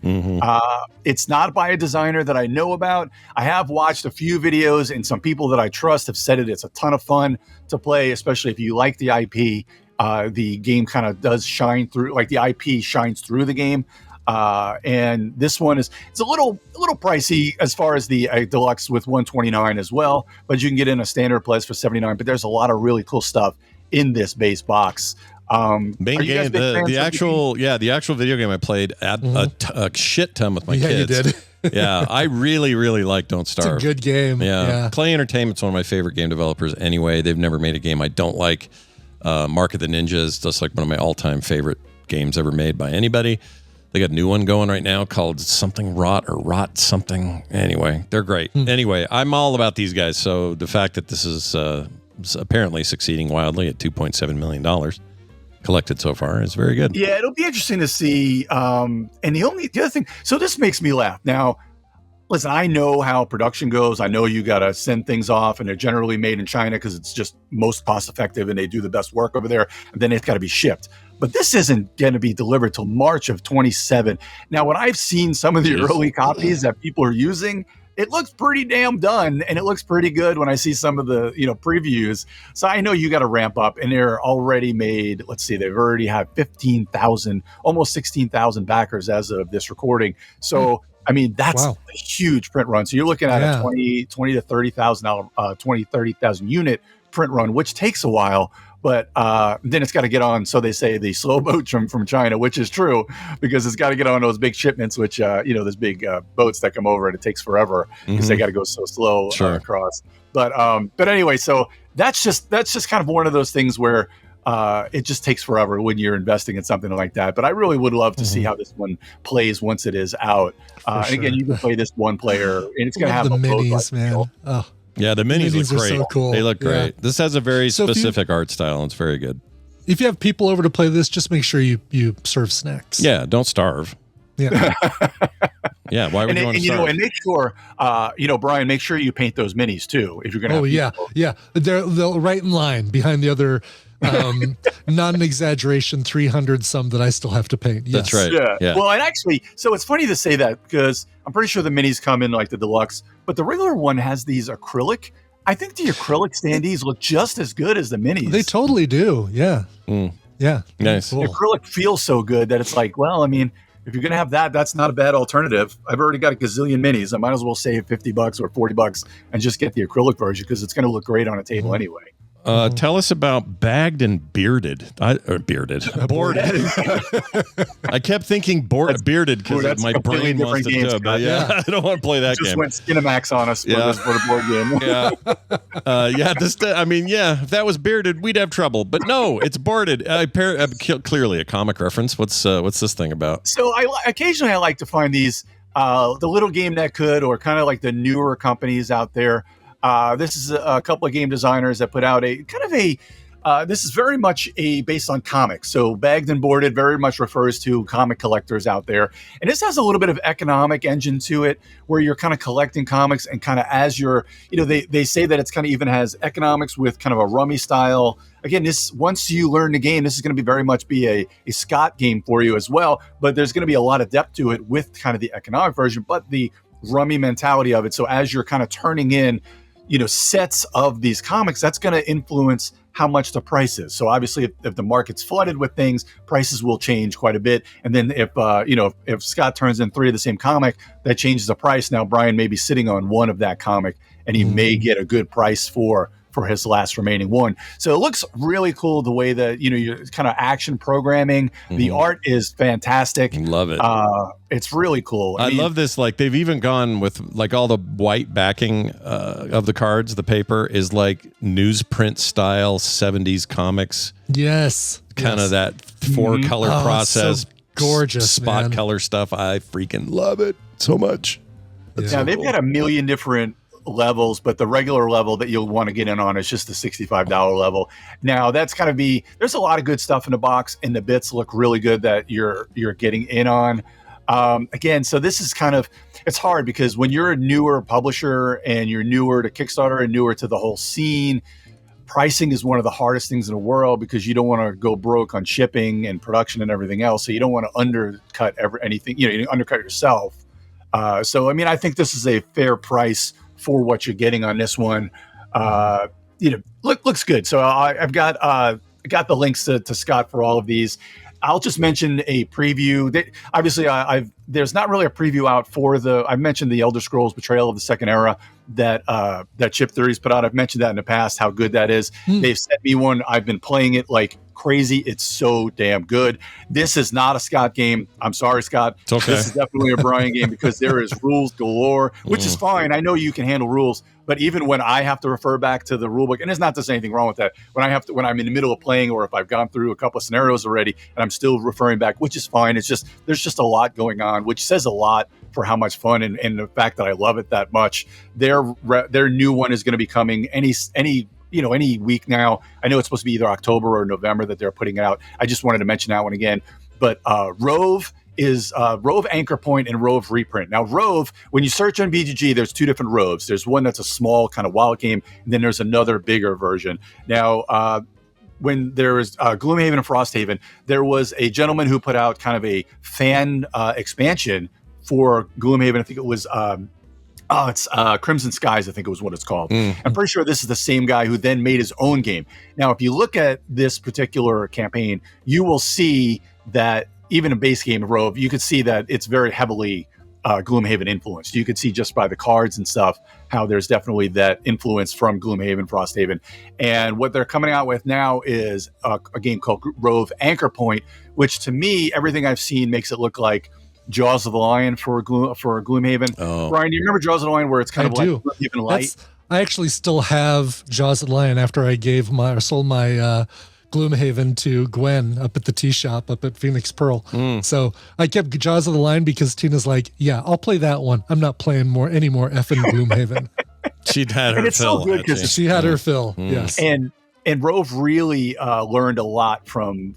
It's not by a designer that I know about. I have watched a few videos, and some people that I trust have said it's a ton of fun to play, especially if you like the IP. The game kind of does shine through, like the IP shines through the game. And this one it's a little pricey as far as the deluxe with $129 as well, but you can get in a standard price for $79. But there's a lot of really cool stuff in this base box. Main game, the actual video game I played a shit ton with my kids. You did. Yeah, I really like Don't Starve. It's a good game. Yeah. Play Entertainment's one of my favorite game developers anyway. They've never made a game I don't like. Mark of the Ninja is just like one of my all-time favorite games ever made by anybody. They got a new one going right now called something Rot something. Anyway, they're great. Anyway, I'm all about these guys. So the fact that this is apparently succeeding wildly at $2.7 million collected so far is very good. Yeah, it'll be interesting to see. And the other thing, so this makes me laugh. Now, listen, I know how production goes. I know you got to send things off, and they're generally made in China because it's just most cost effective and they do the best work over there. And then it's got to be shipped. But this isn't going to be delivered till March of 27. Now, when I've seen some of the early copies that people are using, it looks pretty damn done, and it looks pretty good when I see some of the previews. So I know you got to ramp up, and they're already made. Let's see, they've already had 15,000, almost 16,000 backers as of this recording. So I mean, that's a huge print run. So you're looking at a 20 to $30,000 unit print run, which takes a while. But then it's got to get on, so they say, the slow boat from China, which is true, because it's got to get on those big shipments, which, those big boats that come over, and it takes forever because they got to go so slow across. But anyway, so that's just kind of one of those things where it just takes forever when you're investing in something like that. But I really would love to see how this one plays once it is out. And again, you can play this one player, and it's going to have the minis, man. Oh. Yeah, the minis look great. So cool. They look great. This has a very specific art style, and it's very good. If you have people over to play this, just make sure you serve snacks. Yeah, don't starve. Yeah. Yeah, why would you want to starve? And make sure, Brian, make sure you paint those minis too if you're going to. Oh yeah. They'll right in line behind the other non-exaggeration 300 some that I still have to paint. Yes. That's right. Yeah. Well, and actually, so it's funny to say that because I'm pretty sure the minis come in like the deluxe, but the regular one has these acrylic. I think the acrylic standees look just as good as the minis. They totally do. Yeah. Yeah. Nice. Cool. Acrylic feels so good that it's like, well, I mean, if you're going to have that, that's not a bad alternative. I've already got a gazillion minis. I might as well save $50 or $40 and just get the acrylic version because it's going to look great on a table anyway. Tell us about bagged and bearded. Boarded. I kept thinking bearded because my brain wants to dub. I don't want to play that game. Just went Skinamax on us for the board game. If that was bearded, we'd have trouble. But no, it's boarded. Clearly a comic reference. What's this thing about? So occasionally I like to find these, the little game that could, or kind of like the newer companies out there. This is a couple of game designers that put out this is very much based on comics. So bagged and boarded very much refers to comic collectors out there. And this has a little bit of economic engine to it where you're kind of collecting comics and kind of as you're, they say that it's kind of even has economics with kind of a rummy style. Again, once you learn the game, this is going to be very much be a Scott game for you as well. But there's going to be a lot of depth to it with kind of the economic version, but the rummy mentality of it. So as you're kind of turning in, sets of these comics, that's going to influence how much the price is. So obviously, if the market's flooded with things, prices will change quite a bit. And then if Scott turns in 3 of the same comic, that changes the price. Now Brian may be sitting on one of that comic, and he may get a good price for his last remaining one. So it looks really cool the way that you're kind of action programming. The art is fantastic. Love it. It's really cool. I love this. Like they've even gone with like all the white backing of the cards. The paper is like newsprint style 70s comics. Yes. Kind of that 4-color process. So gorgeous spot color stuff. I freaking love it so much. Yeah, they've got a million different levels, but the regular level that you'll want to get in on is just the $65 level. Now that's kind of there's a lot of good stuff in the box, and the bits look really good that you're getting in on. Again, so this is it's hard because when you're a newer publisher and you're newer to Kickstarter and newer to the whole scene, pricing is one of the hardest things in the world because you don't want to go broke on shipping and production and everything else. So you don't want to undercut anything, you undercut yourself. So, I mean, I think this is a fair price for what you're getting on this one. Looks good. So I've got the links to Scott for all of these. I'll just mention a preview. Obviously, there's not really a preview out for I mentioned the Elder Scrolls Betrayal of the Second Era that Chip Theory's put out. I've mentioned that in the past, how good that is. They've sent me one. I've been playing it like crazy. It's so damn good. This is not a Scott game. I'm sorry, Scott. It's okay. This is definitely a Brian game because there is rules galore, which is fine. I know you can handle rules, but even when I have to refer back to the rule book, and there's not there's anything wrong with that. When I'm in the middle of playing, or if I've gone through a couple of scenarios already and I'm still referring back, which is fine. It's just there's just a lot going on, which says a lot for how much fun and the fact that I love it that much. Their new one is going to be coming any week now. I know it's supposed to be either October or November that they're putting it out. I just wanted to mention that one again. But Rove is Rove Anchor Point and Rove Reprint. Now, Rove, when you search on BGG, there's two different Roves. There's one that's a small kind of wild game, and then there's another bigger version. Now, when there was Gloomhaven and Frosthaven, there was a gentleman who put out kind of a fan expansion for Gloomhaven. I think it was it's Crimson Skies, I think it was what it's called. I'm pretty sure this is the same guy who then made his own game. Now, if you look at this particular campaign, you will see that even a base game of Rove, you could see that it's very heavily Gloomhaven influenced. You could see just by the cards and stuff how there's definitely that influence from Gloomhaven, Frosthaven. And what they're coming out with now is a game called Rove Anchor Point, which to me, everything I've seen makes it look like Jaws of the Lion for Gloomhaven. Brian, do you remember Jaws of the Lion where it's kind of like Gloomhaven light? I actually still have Jaws of the Lion after I sold my Gloomhaven to Gwen up at the tea shop up at Phoenix Pearl. So I kept Jaws of the Lion because Tina's like, yeah, I'll play that one. I'm not playing any more effing Gloomhaven. She'd had her fill. So good because she had her fill. Yes. And Rove really learned a lot from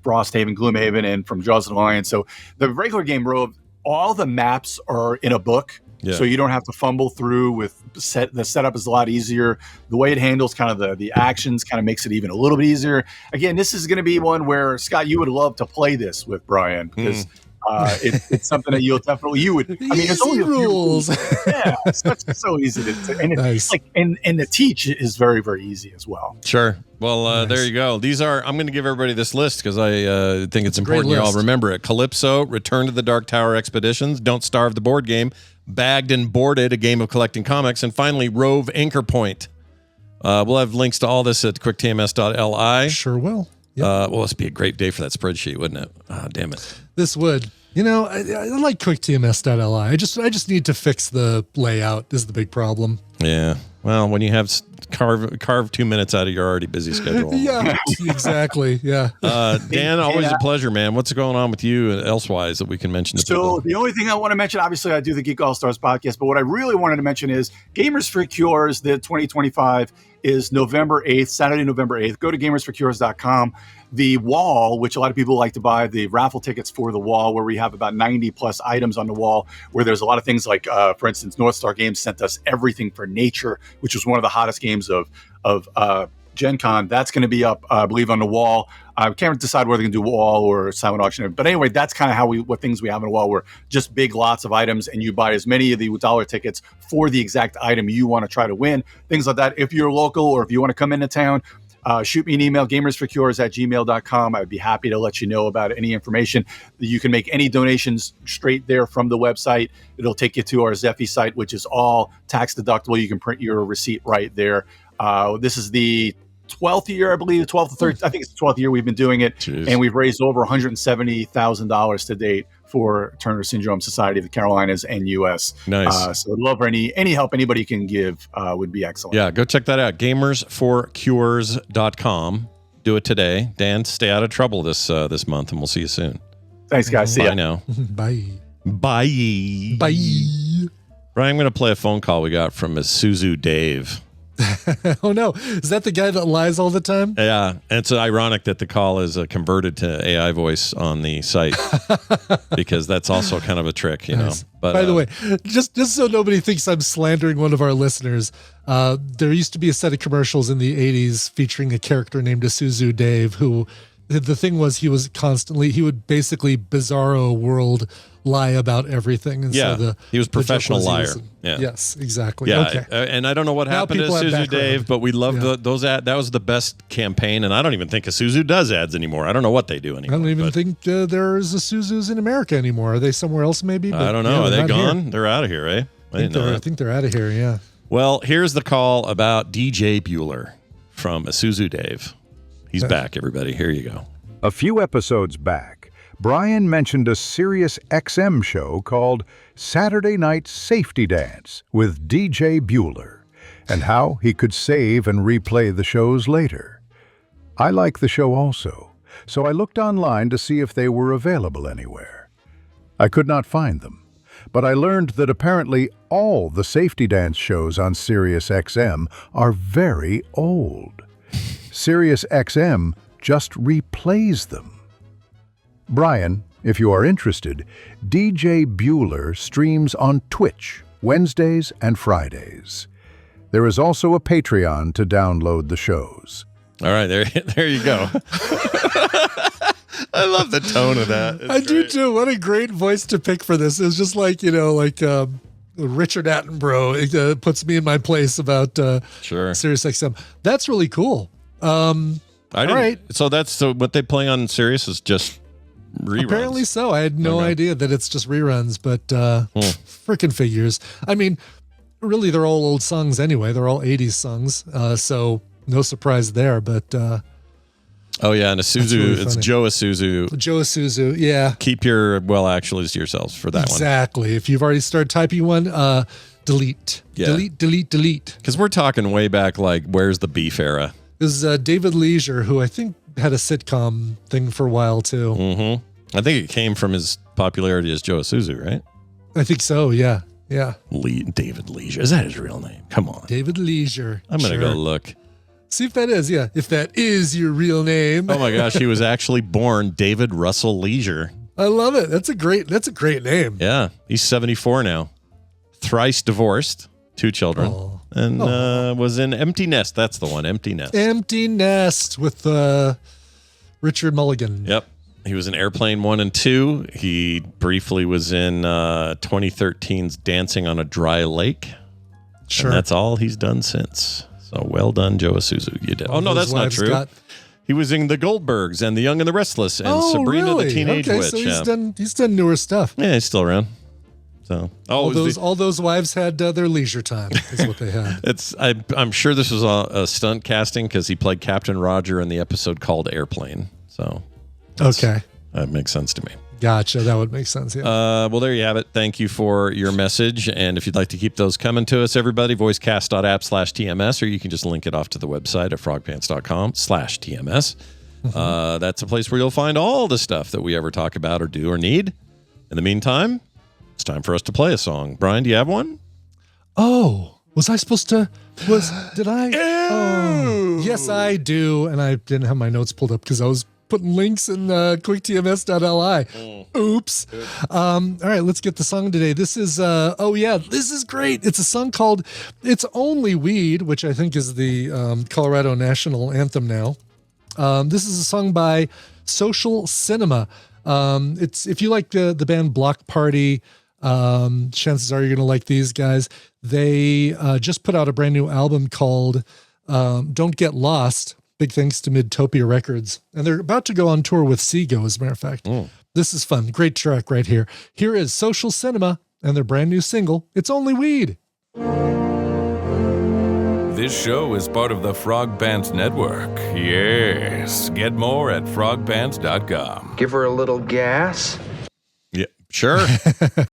Frosthaven, Gloomhaven, and from Jaws of the Lion. So the regular game Rove, all the maps are in a book. So you don't have to fumble through the setup is a lot easier. The way it handles kind of the actions kind of makes it even a little bit easier. Again, this is going to be one where, Scott, you would love to play this with Brian because it's something that you would. I mean, it's only rules. Yeah, it's so easy to and it's like and the teach is very, very easy as well. Sure. Well, there you go. These are. I'm going to give everybody this list because I think it's important you all remember it. Calypso, Return to the Dark Tower Expeditions, Don't Starve the Board Game, Bagged and Boarded, a game of collecting comics, and finally Rove Anchor Point. We'll have links to all this at quicktms.li. Sure will. Yep. Well, this would be a great day for that spreadsheet, wouldn't it? Oh, damn it. This would. You know, I like quicktms.li. I just need to fix the layout is the big problem. Yeah. Well, when you have carve 2 minutes out of your already busy schedule. Yeah, exactly. Yeah. Dan, always a pleasure, man. What's going on with you elsewise that we can mention to people? The only thing I want to mention, obviously I do the Geek All-Stars podcast, but what I really wanted to mention is Gamers for Cures, the 2025 is November 8th, Saturday, November 8th. Go to gamersforcures.com. The wall, which a lot of people like to buy, the raffle tickets for the wall, where we have about 90 plus items on the wall, where there's a lot of things like, for instance, North Star Games sent us Everything for Nature, which was one of the hottest games of Gen Con. That's going to be up, I believe, on the wall. I can't decide whether they can do wall or silent auction. But anyway, that's kind of what things we have on the wall were just big lots of items, and you buy as many of the dollar tickets for the exact item you want to try to win. Things like that. If you're local or if you want to come into town, shoot me an email, gamersforcures@gmail.com. I'd be happy to let you know about any information. You can make any donations straight there from the website. It'll take you to our Zeffy site, which is all tax deductible. You can print your receipt right there. This is the 12th year, I believe, 12th or 13th. I think it's the 12th year we've been doing it. Jeez. And we've raised over $170,000 to date for Turner Syndrome Society of the Carolinas and U.S. Nice. So I'd love any help anybody can give would be excellent. Yeah, go check that out. Gamersforcures.com. Do it today. Dan, stay out of trouble this month, and we'll see you soon. Thanks, guys. See ya. Bye now. Bye. Bye. Bye. Brian, I'm going to play a phone call we got from Isuzu Dave. Oh no, is that the guy that lies all the time? Yeah, and it's ironic that the call is converted to AI voice on the site because that's also kind of a trick, you know. But by the way, just so nobody thinks I'm slandering one of our listeners, there used to be a set of commercials in the 80s featuring a character named Isuzu Dave who the thing was he would basically bizarro world lie about everything. And so he was a professional liar. Yeah. Yes, exactly. Yeah, okay. And I don't know what happened to Isuzu Dave, but we loved those ads. That was the best campaign, and I don't even think Isuzu does ads anymore. I don't know what they do anymore. I don't even think there's Isuzus in America anymore. Are they somewhere else maybe? But I don't know. Are they gone? Here. They're out of here, eh? I think they're out of here, yeah. Well, here's the call about DJ Bueller from Isuzu Dave. He's back, everybody. Here you go. A few episodes back, Brian mentioned a Sirius XM show called Saturday Night Safety Dance with DJ Bueller, and how he could save and replay the shows later. I like the show also, so I looked online to see if they were available anywhere. I could not find them, but I learned that apparently all the Safety Dance shows on Sirius XM are very old. Sirius XM just replays them. Brian, If you are interested, DJ Bueller streams on Twitch Wednesdays and Fridays. There is also a Patreon to download the shows. All right, there you go. I love the tone of that. I do too. What a great voice to pick for this. It was just like, Richard Attenborough. It puts me in my place about Sirius XM. That's really cool. All right. So what they play on Sirius is just reruns. Apparently so. I had no idea that it's just reruns, but freaking figures. I mean, really, they're all old songs anyway. They're all 80s songs. So no surprise there, but oh yeah, and Isuzu, really it's Joe Isuzu. Joe Isuzu, yeah. Keep your actuallys to yourselves for that one. Exactly. If you've already started typing one, delete. Yeah. Delete. Because we're talking way back, like, where's the beef era? This is David Leisure, who I think had a sitcom thing for a while too. Mm-hmm. I think it came from his popularity as Joe Isuzu, right? I think so, yeah. David Leisure. Is that his real name? Come on. David Leisure. I'm going to go look. See if that is, if that is your real name. Oh my gosh, he was actually born David Russell Leisure. I love it. That's a great name. Yeah, he's 74 now. Thrice divorced, 2 children, and was in Empty Nest. That's the one, Empty Nest. Empty Nest with Richard Mulligan. Yep. He was in Airplane 1 and 2. He briefly was in 2013's Dancing on a Dry Lake. Sure. And that's all he's done since. So well done, Joe Isuzu. You did. Oh, no, that's not true. He was in The Goldbergs and The Young and the Restless and Sabrina the Teenage Witch. So he's done newer stuff. Yeah, he's still around. So all those wives had their leisure time is what they had. I'm sure this was a stunt casting because he played Captain Roger in the episode called Airplane. So okay, that makes sense to me. Gotcha. That would make sense. Yeah. Well, there you have it. Thank you for your message. And if you'd like to keep those coming to us, everybody, voicecast.app/TMS, or you can just link it off to the website at frogpants.com/TMS. That's a place where you'll find all the stuff that we ever talk about or do or need. In the meantime, it's time for us to play a song. Brian, do you have one? Oh, was I supposed to? Did I? Oh, yes, I do. And I didn't have my notes pulled up because I was putting links in quicktms.li. Oops. All right, let's get the song today. This is, this is great. It's a song called It's Only Weed, which I think is the Colorado national anthem now. This is a song by Social Cinema. It's if you like the band Block Party, chances are you're going to like these guys. They just put out a brand new album called Don't Get Lost. Big thanks to Midtopia Records. And they're about to go on tour with Seago, as a matter of fact. This is fun. Great track right here. Here is Social Cinema and their brand new single, It's Only Weed. This show is part of the Frog Pants Network. Yes. Get more at frogpants.com. Give her a little gas. Yeah, sure.